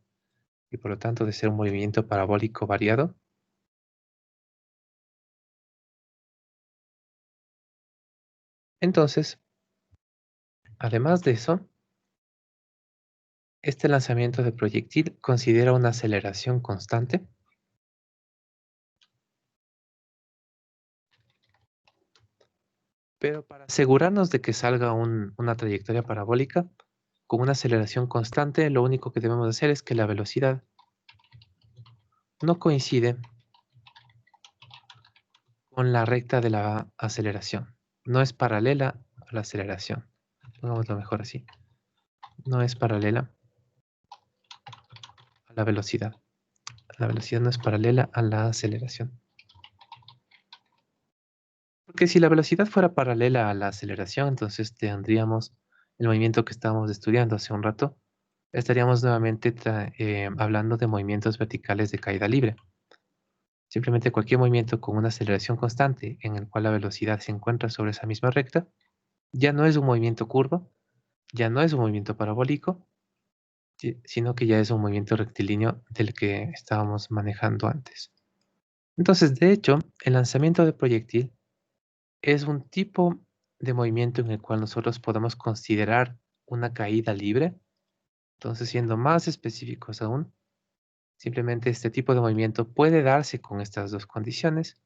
y por lo tanto de ser un movimiento parabólico variado, entonces, además de eso, este lanzamiento de proyectil considera una aceleración constante, pero para asegurarnos de que salga una trayectoria parabólica con una aceleración constante, lo único que debemos hacer es que la velocidad no coincide con la recta de la aceleración. No es paralela a la aceleración. Pongámoslo mejor así. No es paralela a la velocidad. La velocidad no es paralela a la aceleración. Porque si la velocidad fuera paralela a la aceleración, entonces tendríamos el movimiento que estábamos estudiando hace un rato. Estaríamos nuevamente hablando de movimientos verticales de caída libre. Simplemente cualquier movimiento con una aceleración constante en el cual la velocidad se encuentra sobre esa misma recta, ya no es un movimiento curvo, ya no es un movimiento parabólico, sino que ya es un movimiento rectilíneo del que estábamos manejando antes. Entonces, de hecho, el lanzamiento de proyectil es un tipo de movimiento en el cual nosotros podemos considerar una caída libre. Entonces, siendo más específicos aún, simplemente este tipo de movimiento puede darse con estas dos condiciones,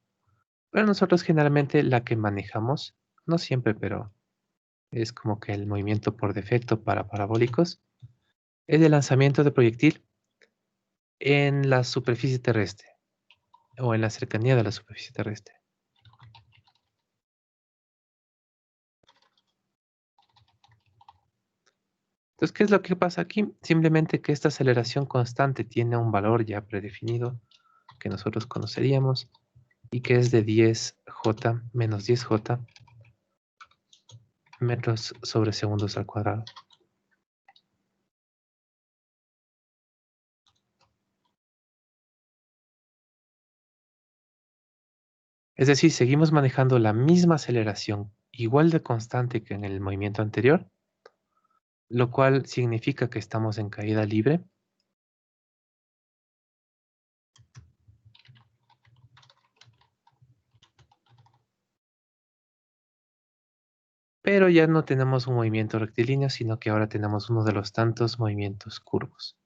pero nosotros generalmente la que manejamos, no siempre, pero es como que el movimiento por defecto para parabólicos, es el lanzamiento de proyectil en la superficie terrestre o en la cercanía de la superficie terrestre. Entonces, ¿qué es lo que pasa aquí? Simplemente que esta aceleración constante tiene un valor ya predefinido que nosotros conoceríamos y que es de 10j menos 10j metros sobre segundos al cuadrado. Es decir, seguimos manejando la misma aceleración, igual de constante que en el movimiento anterior, lo cual significa que estamos en caída libre. Pero ya no tenemos un movimiento rectilíneo, sino que ahora tenemos uno de los tantos movimientos curvos.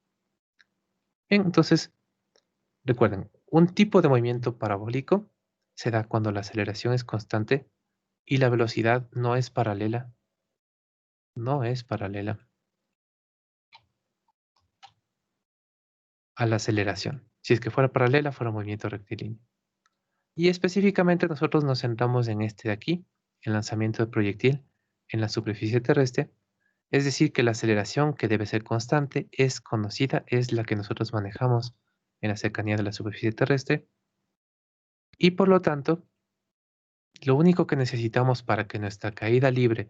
Bien, entonces, recuerden, un tipo de movimiento parabólico se da cuando la aceleración es constante y la velocidad no es paralela. No es paralela a la aceleración. Si es que fuera paralela, fuera un movimiento rectilíneo. Y específicamente nosotros nos centramos en este de aquí, el lanzamiento de proyectil en la superficie terrestre. Es decir, que la aceleración, que debe ser constante, es conocida, es la que nosotros manejamos en la cercanía de la superficie terrestre. Y por lo tanto, lo único que necesitamos para que nuestra caída libre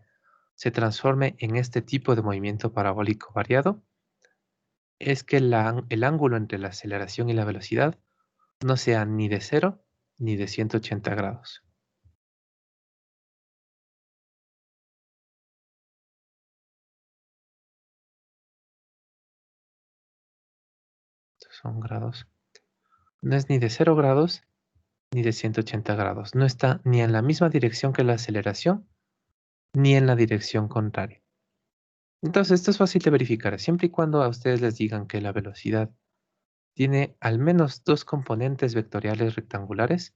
se transforme en este tipo de movimiento parabólico variado es que el ángulo entre la aceleración y la velocidad no sea ni de 0 ni de 180 grados. Estos son grados. No es ni de 0 grados ni de 180 grados. No está ni en la misma dirección que la aceleración ni en la dirección contraria. Entonces, esto es fácil de verificar, siempre y cuando a ustedes les digan que la velocidad tiene al menos dos componentes vectoriales rectangulares.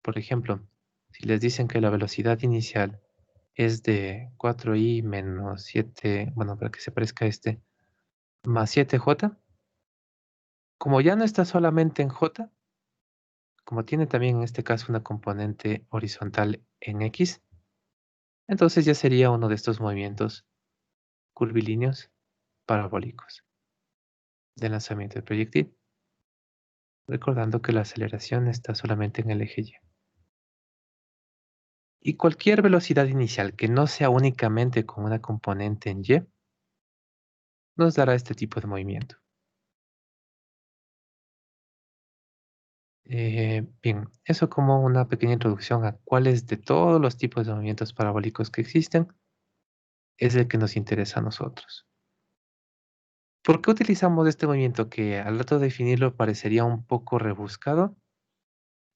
Por ejemplo, si les dicen que la velocidad inicial es de 4i menos 7, bueno, para que se parezca a este, más 7j, como ya no está solamente en j, como tiene también en este caso una componente horizontal en x, entonces ya sería uno de estos movimientos curvilíneos parabólicos de lanzamiento de proyectil, recordando que la aceleración está solamente en el eje y. Y cualquier velocidad inicial que no sea únicamente con una componente en y, nos dará este tipo de movimiento. Bien, eso como una pequeña introducción a cuáles de todos los tipos de movimientos parabólicos que existen es el que nos interesa a nosotros. ¿Por qué utilizamos este movimiento que al rato de definirlo parecería un poco rebuscado?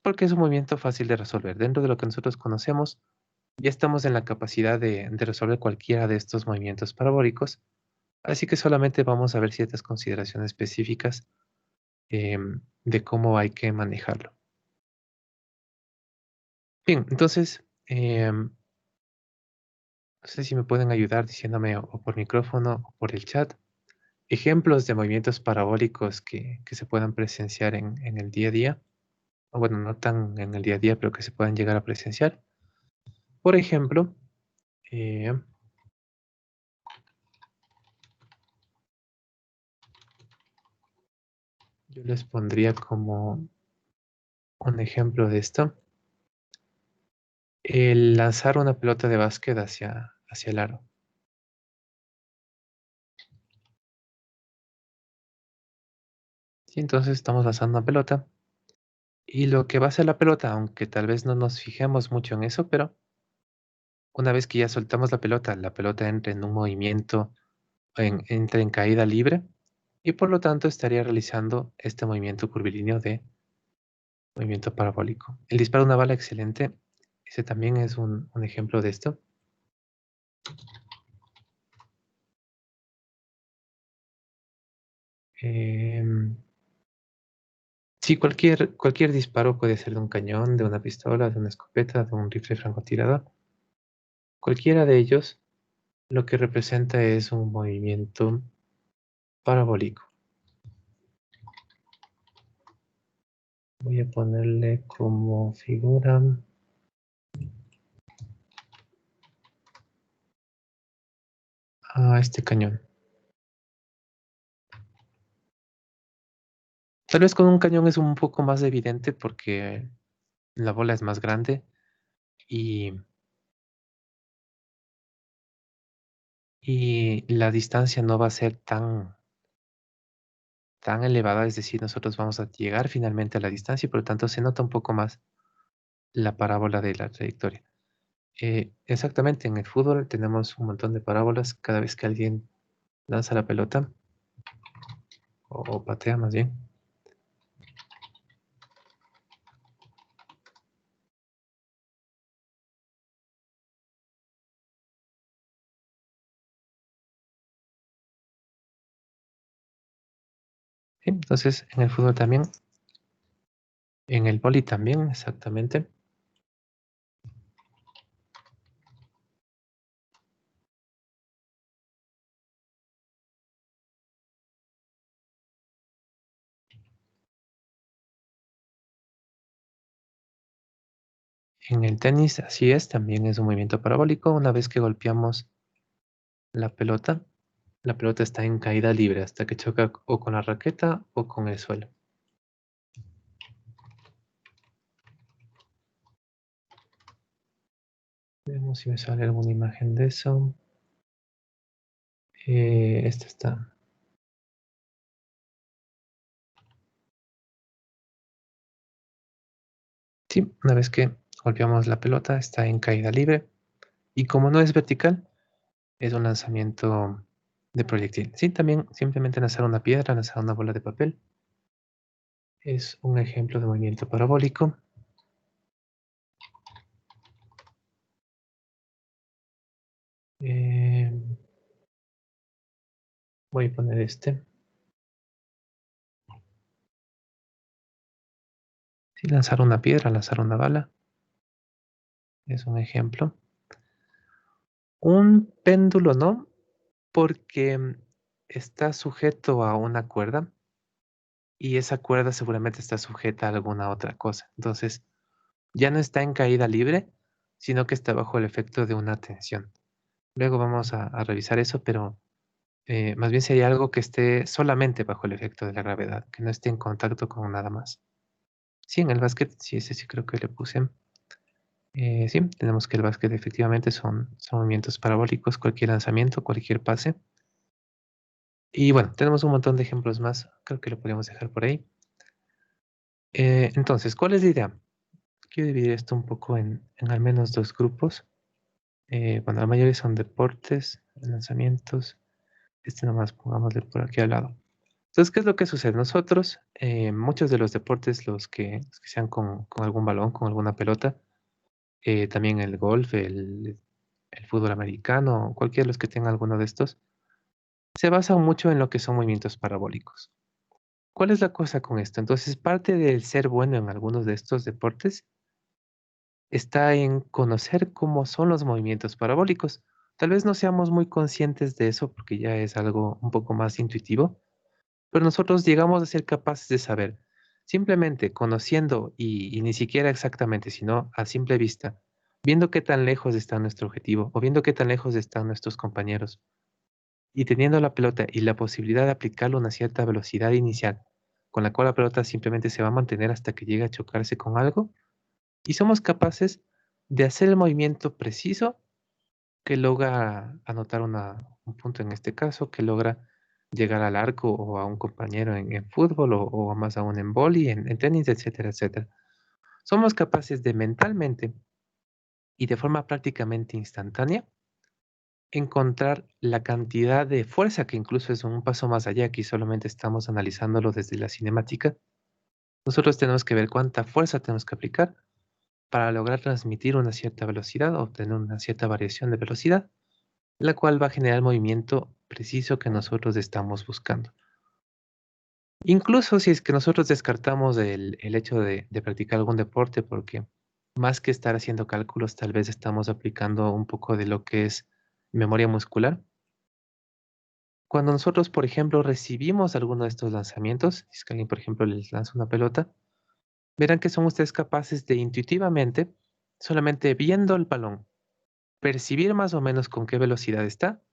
Porque es un movimiento fácil de resolver. Dentro de lo que nosotros conocemos, ya estamos en la capacidad de resolver cualquiera de estos movimientos parabólicos, así que solamente vamos a ver ciertas consideraciones específicas de cómo hay que manejarlo. Bien, entonces, no sé si me pueden ayudar diciéndome o por micrófono o por el chat ejemplos de movimientos parabólicos que se puedan presenciar en el día a día. O bueno, no tan en el día a día, pero que se puedan llegar a presenciar. Por ejemplo, yo les pondría como un ejemplo de esto. El lanzar una pelota de básquet hacia el aro. Sí, entonces estamos lanzando una pelota. Y lo que va a hacer la pelota, aunque tal vez no nos fijemos mucho en eso, pero una vez que ya soltamos la pelota entra en un movimiento, entra en caída libre y por lo tanto estaría realizando este movimiento curvilíneo de movimiento parabólico. El disparo de una bala, excelente. Ese también es un ejemplo de esto. Sí, cualquier disparo puede ser de un cañón, de una pistola, de una escopeta, de un rifle francotirador. Cualquiera de ellos lo que representa es un movimiento parabólico. Voy a ponerle como figura a este cañón. Tal vez con un cañón es un poco más evidente porque la bola es más grande y la distancia no va a ser tan elevada, es decir, nosotros vamos a llegar finalmente a la distancia y por lo tanto se nota un poco más la parábola de la trayectoria. Exactamente, en el fútbol tenemos un montón de parábolas cada vez que alguien lanza la pelota o patea más bien. Sí, entonces, en el fútbol también, en el vóley también, exactamente. En el tenis, así es, también es un movimiento parabólico. Una vez que golpeamos la pelota está en caída libre hasta que choca o con la raqueta o con el suelo. Veamos si me sale alguna imagen de eso. Esta está. Sí, una vez que golpeamos la pelota está en caída libre. Y como no es vertical, es un lanzamiento de proyectil. Sí, también simplemente lanzar una piedra, lanzar una bola de papel. Es un ejemplo de movimiento parabólico. Eh, Voy a poner este. Sí, lanzar una piedra, lanzar una bala. Es un ejemplo. Un péndulo no, porque está sujeto a una cuerda y esa cuerda seguramente está sujeta a alguna otra cosa. Entonces, ya no está en caída libre, sino que está bajo el efecto de una tensión. Luego vamos a revisar eso, pero más bien sería algo que esté solamente bajo el efecto de la gravedad, que no esté en contacto con nada más. Sí, en el básquet, sí, ese sí creo que le puse. Sí, tenemos que el básquet efectivamente son movimientos parabólicos, cualquier lanzamiento, cualquier pase. Y bueno, tenemos un montón de ejemplos más, creo que lo podríamos dejar por ahí. Entonces, ¿cuál es la idea? Quiero dividir esto un poco en al menos dos grupos. Bueno, la mayoría son deportes, lanzamientos. Este nomás pongámosle por aquí al lado. Entonces, ¿qué es lo que sucede? Nosotros, muchos de los deportes, los que sean con algún balón, con alguna pelota, también el golf, el fútbol americano, cualquiera de los que tenga alguno de estos, se basan mucho en lo que son movimientos parabólicos. ¿Cuál es la cosa con esto? Entonces, parte del ser bueno en algunos de estos deportes está en conocer cómo son los movimientos parabólicos. Tal vez no seamos muy conscientes de eso porque ya es algo un poco más intuitivo, pero nosotros llegamos a ser capaces de saber, simplemente conociendo y ni siquiera exactamente, sino a simple vista, viendo qué tan lejos está nuestro objetivo o viendo qué tan lejos están nuestros compañeros y teniendo la pelota y la posibilidad de aplicarle una cierta velocidad inicial, con la cual la pelota simplemente se va a mantener hasta que llegue a chocarse con algo, y somos capaces de hacer el movimiento preciso que logra anotar un punto en este caso, que logra llegar al arco o a un compañero en fútbol o más aún en vóley, en tenis, etcétera, etcétera. Somos capaces de mentalmente y de forma prácticamente instantánea encontrar la cantidad de fuerza, que incluso es un paso más allá, aquí solamente estamos analizándolo desde la cinemática. Nosotros tenemos que ver cuánta fuerza tenemos que aplicar para lograr transmitir una cierta velocidad o tener una cierta variación de velocidad, la cual va a generar el movimiento preciso que nosotros estamos buscando. Incluso si es que nosotros descartamos el hecho de practicar algún deporte, porque más que estar haciendo cálculos, tal vez estamos aplicando un poco de lo que es memoria muscular. Cuando nosotros, por ejemplo, recibimos alguno de estos lanzamientos, si es que alguien, por ejemplo, les lanza una pelota, verán que son ustedes capaces de intuitivamente, solamente viendo el balón, percibir más o menos con qué velocidad está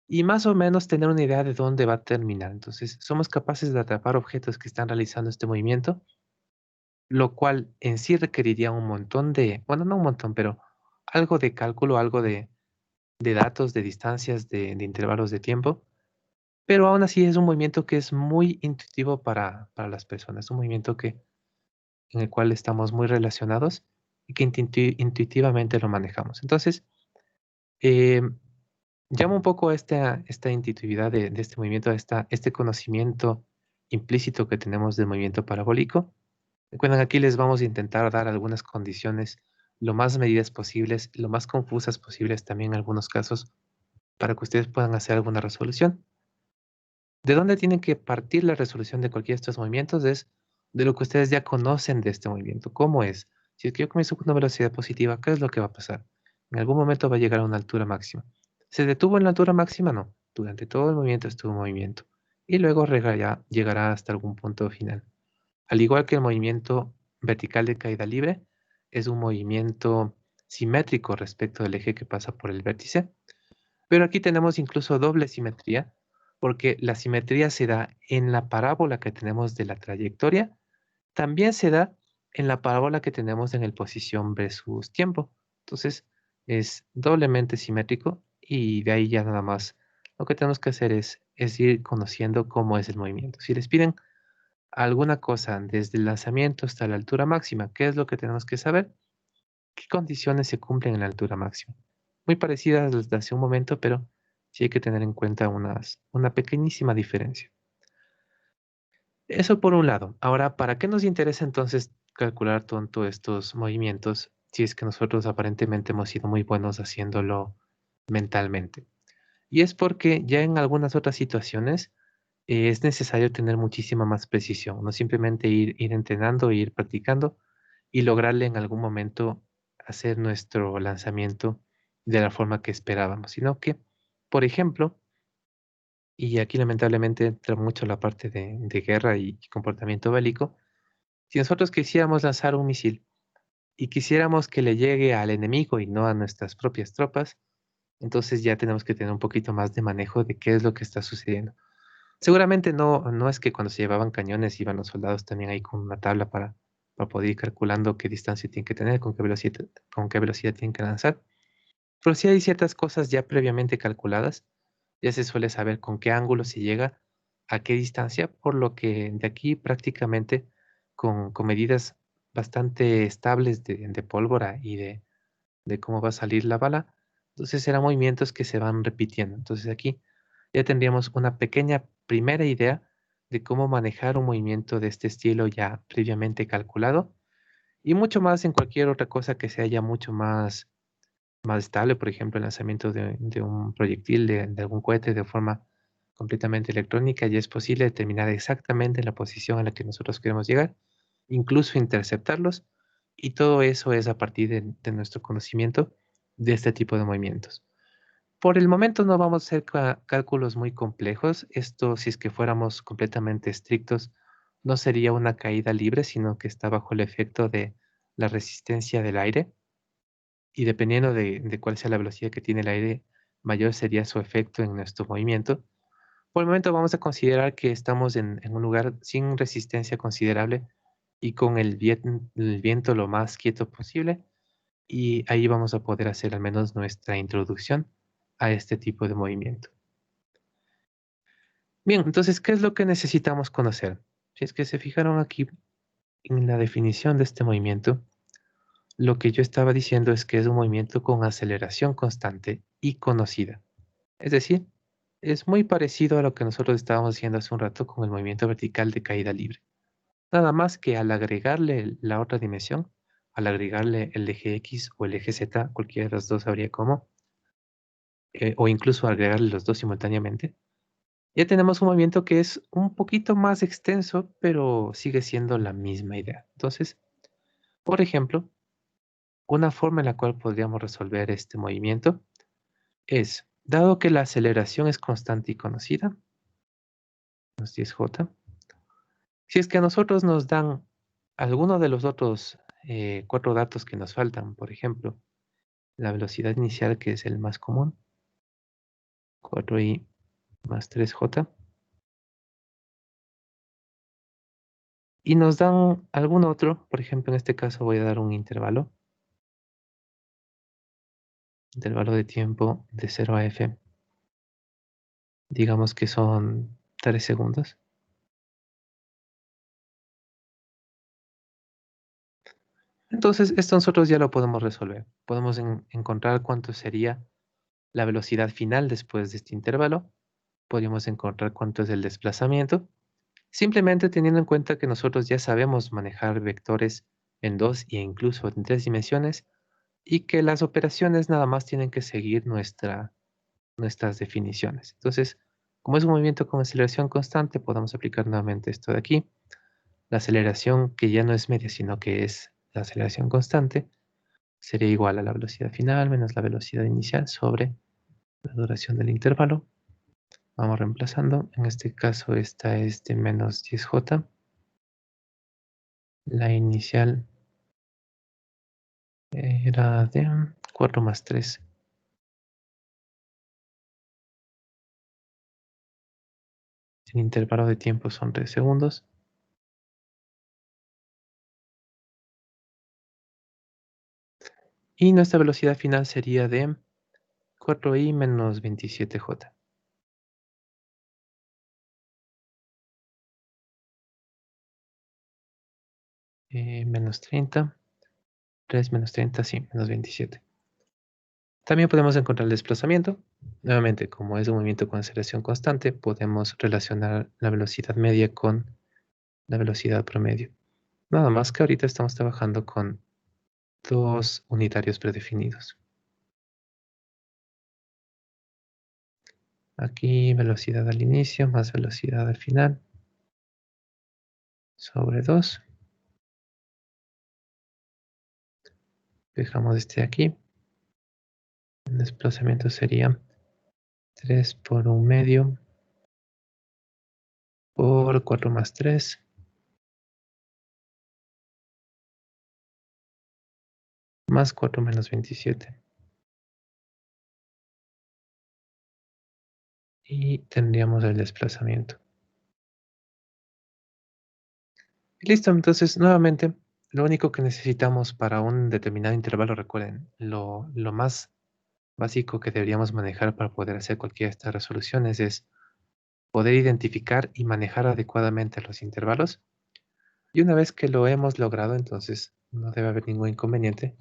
y más o menos tener una idea de dónde va a terminar. Entonces, somos capaces de atrapar objetos que están realizando este movimiento, lo cual en sí requeriría un montón de, bueno, no un montón, pero algo de cálculo, algo de datos, de distancias, de intervalos de tiempo. Pero aún así es un movimiento que es muy intuitivo para las personas, un movimiento en el cual estamos muy relacionados y que intuitivamente lo manejamos. Entonces, llamo un poco a esta intuitividad de este movimiento, a este conocimiento implícito que tenemos del movimiento parabólico. Recuerden, aquí les vamos a intentar dar algunas condiciones lo más medidas posibles, lo más confusas posibles también en algunos casos, para que ustedes puedan hacer alguna resolución. ¿De dónde tienen que partir la resolución de cualquiera de estos movimientos? Es de lo que ustedes ya conocen de este movimiento. ¿Cómo es? Si es que yo comienzo con una velocidad positiva, ¿qué es lo que va a pasar? En algún momento va a llegar a una altura máxima. ¿Se detuvo en la altura máxima? No. Durante todo el movimiento estuvo en movimiento. Y luego llegará hasta algún punto final. Al igual que el movimiento vertical de caída libre, es un movimiento simétrico respecto del eje que pasa por el vértice. Pero aquí tenemos incluso doble simetría, porque la simetría se da en la parábola que tenemos de la trayectoria, también se da en la parábola que tenemos en el posición versus tiempo. Entonces, es doblemente simétrico y de ahí ya nada más lo que tenemos que hacer es ir conociendo cómo es el movimiento. Si les piden alguna cosa desde el lanzamiento hasta la altura máxima, ¿qué es lo que tenemos que saber? ¿Qué condiciones se cumplen en la altura máxima? Muy parecidas a las de hace un momento, pero sí hay que tener en cuenta una pequeñísima diferencia. Eso por un lado. Ahora, ¿para qué nos interesa entonces calcular todos estos movimientos si es que nosotros aparentemente hemos sido muy buenos haciéndolo mentalmente? Y es porque ya en algunas otras situaciones es necesario tener muchísima más precisión, no simplemente ir entrenando, ir practicando y lograrle en algún momento hacer nuestro lanzamiento de la forma que esperábamos, sino que, por ejemplo, y aquí lamentablemente entra mucho la parte de guerra y comportamiento bélico, si nosotros quisiéramos lanzar un misil y quisiéramos que le llegue al enemigo y no a nuestras propias tropas, entonces ya tenemos que tener un poquito más de manejo de qué es lo que está sucediendo. Seguramente no es que cuando se llevaban cañones iban los soldados también ahí con una tabla para poder ir calculando qué distancia tienen que tener, con qué velocidad tienen que lanzar. Pero sí hay ciertas cosas ya previamente calculadas. Ya se suele saber con qué ángulo se llega, a qué distancia, por lo que de aquí prácticamente con medidas bastante estables de pólvora y de cómo va a salir la bala, entonces serán movimientos que se van repitiendo. Entonces aquí ya tendríamos una pequeña primera idea de cómo manejar un movimiento de este estilo ya previamente calculado y mucho más en cualquier otra cosa que sea ya mucho más estable, por ejemplo, el lanzamiento de un proyectil de algún cohete de forma completamente electrónica, ya es posible determinar exactamente la posición a la que nosotros queremos llegar, incluso interceptarlos, y todo eso es a partir de nuestro conocimiento de este tipo de movimientos. Por el momento no vamos a hacer cálculos muy complejos. Esto, si es que fuéramos completamente estrictos, no sería una caída libre, sino que está bajo el efecto de la resistencia del aire. Y dependiendo de cuál sea la velocidad que tiene el aire, mayor sería su efecto en nuestro movimiento. Por el momento vamos a considerar que estamos en un lugar sin resistencia considerable y con el viento lo más quieto posible. Y ahí vamos a poder hacer al menos nuestra introducción a este tipo de movimiento. Bien, entonces, ¿qué es lo que necesitamos conocer? Si es que se fijaron aquí en la definición de este movimiento, lo que yo estaba diciendo es que es un movimiento con aceleración constante y conocida. Es decir, es muy parecido a lo que nosotros estábamos haciendo hace un rato con el movimiento vertical de caída libre. Nada más que al agregarle la otra dimensión, al agregarle el eje X o el eje Z, cualquiera de los dos habría como, o incluso agregarle los dos simultáneamente, ya tenemos un movimiento que es un poquito más extenso, pero sigue siendo la misma idea. Entonces, por ejemplo, una forma en la cual podríamos resolver este movimiento es, dado que la aceleración es constante y conocida, menos 10J, si es que a nosotros nos dan alguno de los otros cuatro datos que nos faltan, por ejemplo, la velocidad inicial, que es el más común, 4i más 3J, y nos dan algún otro, por ejemplo, en este caso voy a dar un intervalo de tiempo de 0 a f, digamos que son 3 segundos. Entonces, esto nosotros ya lo podemos resolver. Podemos encontrar cuánto sería la velocidad final después de este intervalo. Podríamos encontrar cuánto es el desplazamiento. Simplemente teniendo en cuenta que nosotros ya sabemos manejar vectores en 2 e incluso en 3 dimensiones y que las operaciones nada más tienen que seguir nuestras definiciones. Entonces, como es un movimiento con aceleración constante, podemos aplicar nuevamente esto de aquí. La aceleración que ya no es media, sino que es la aceleración constante, sería igual a la velocidad final menos la velocidad inicial sobre la duración del intervalo. Vamos reemplazando. En este caso, esta es de menos 10J. La inicial era de 4 más 3. El intervalo de tiempo son 3 segundos. Y nuestra velocidad final sería de 4i menos 27J. Menos 30. 3 menos 30, sí, menos 27. También podemos encontrar el desplazamiento. Nuevamente, como es un movimiento con aceleración constante, podemos relacionar la velocidad media con la velocidad promedio. Nada más que ahorita estamos trabajando con dos unitarios predefinidos. Aquí velocidad al inicio más velocidad al final sobre 2. Dejamos este aquí. El desplazamiento sería 3 por 1 medio por 4 más 3. Más 4 menos 27. Y tendríamos el desplazamiento. Y listo, entonces nuevamente lo único que necesitamos para un determinado intervalo, recuerden, lo más básico que deberíamos manejar para poder hacer cualquiera de estas resoluciones es poder identificar y manejar adecuadamente los intervalos. Y una vez que lo hemos logrado, entonces no debe haber ningún inconveniente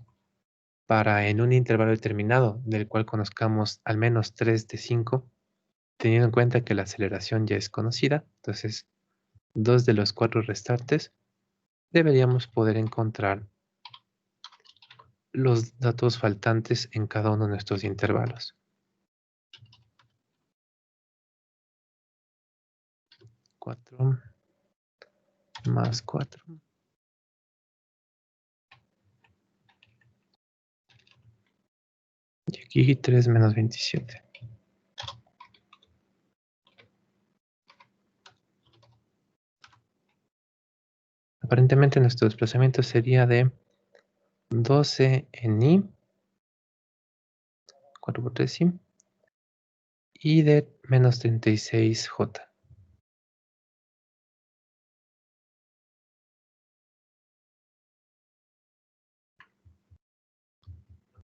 para en un intervalo determinado del cual conozcamos al menos 3 de 5, teniendo en cuenta que la aceleración ya es conocida, entonces 2 de los 4 restantes deberíamos poder encontrar los datos faltantes en cada uno de nuestros intervalos. 4 más 4. Y aquí 3 menos 27. Aparentemente nuestro desplazamiento sería de 12 en i, 4 por 3 i, y de menos 36J.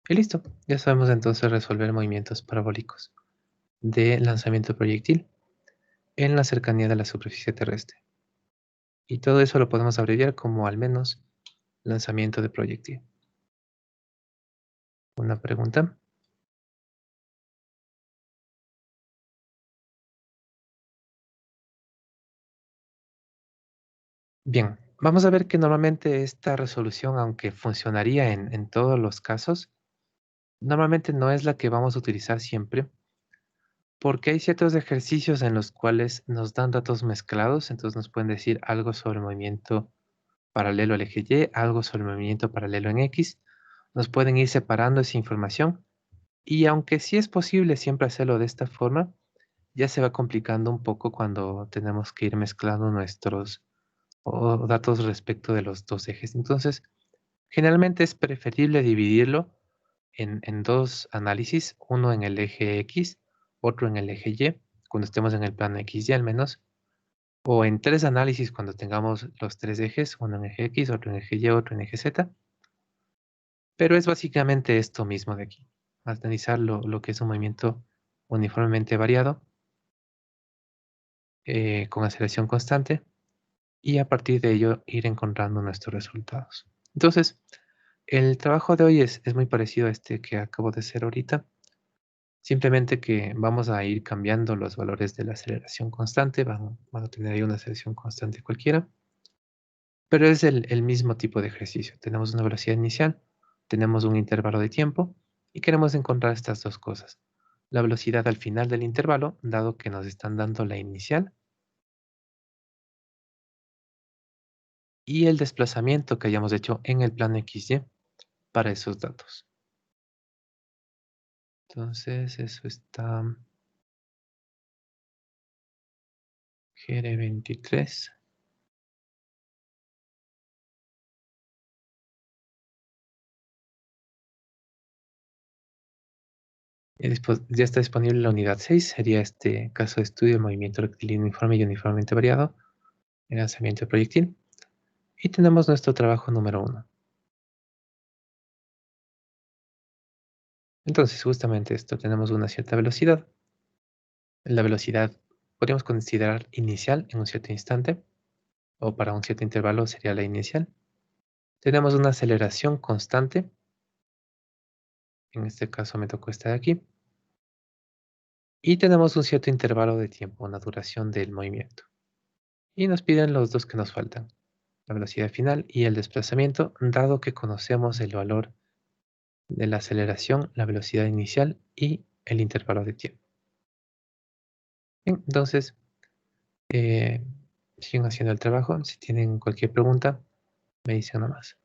Y listo, ya sabemos entonces resolver movimientos parabólicos de lanzamiento proyectil en la cercanía de la superficie terrestre. Y todo eso lo podemos abreviar como al menos lanzamiento de proyectil. ¿Una pregunta? Bien, vamos a ver que normalmente esta resolución, aunque funcionaría en todos los casos, normalmente no es la que vamos a utilizar siempre, porque hay ciertos ejercicios en los cuales nos dan datos mezclados, entonces nos pueden decir algo sobre el movimiento paralelo al eje Y, algo sobre el movimiento paralelo en X, nos pueden ir separando esa información, y aunque sí es posible siempre hacerlo de esta forma, ya se va complicando un poco cuando tenemos que ir mezclando nuestros datos respecto de los dos ejes. Entonces, generalmente es preferible dividirlo en dos análisis, uno en el eje X, otro en el eje Y, cuando estemos en el plano XY al menos, o en tres análisis cuando tengamos los tres ejes, uno en eje X, otro en eje Y, otro en eje Z. Pero es básicamente esto mismo de aquí, analizar lo que es un movimiento uniformemente variado, con aceleración constante, y a partir de ello ir encontrando nuestros resultados. Entonces, El trabajo de hoy es muy parecido a este que acabo de hacer ahorita. Simplemente que vamos a ir cambiando los valores de la aceleración constante. Van a tener ahí una aceleración constante cualquiera. Pero es el mismo tipo de ejercicio. Tenemos una velocidad inicial, tenemos un intervalo de tiempo y queremos encontrar estas dos cosas. La velocidad al final del intervalo, dado que nos están dando la inicial, y el desplazamiento que hayamos hecho en el plano XY para esos datos. Entonces, eso está GR23. Ya está disponible la unidad 6. Sería este caso de estudio de movimiento rectilíneo uniforme y uniformemente variado en lanzamiento de proyectil. Y tenemos nuestro trabajo número 1. Entonces, justamente esto, tenemos una cierta velocidad. La velocidad podríamos considerar inicial en un cierto instante, o para un cierto intervalo sería la inicial. Tenemos una aceleración constante. En este caso me tocó esta de aquí. Y tenemos un cierto intervalo de tiempo, una duración del movimiento. Y nos piden los dos que nos faltan, la velocidad final y el desplazamiento, dado que conocemos el valor de la aceleración, la velocidad inicial y el intervalo de tiempo. Bien, entonces, siguen haciendo el trabajo. Si tienen cualquier pregunta, me dicen nomás.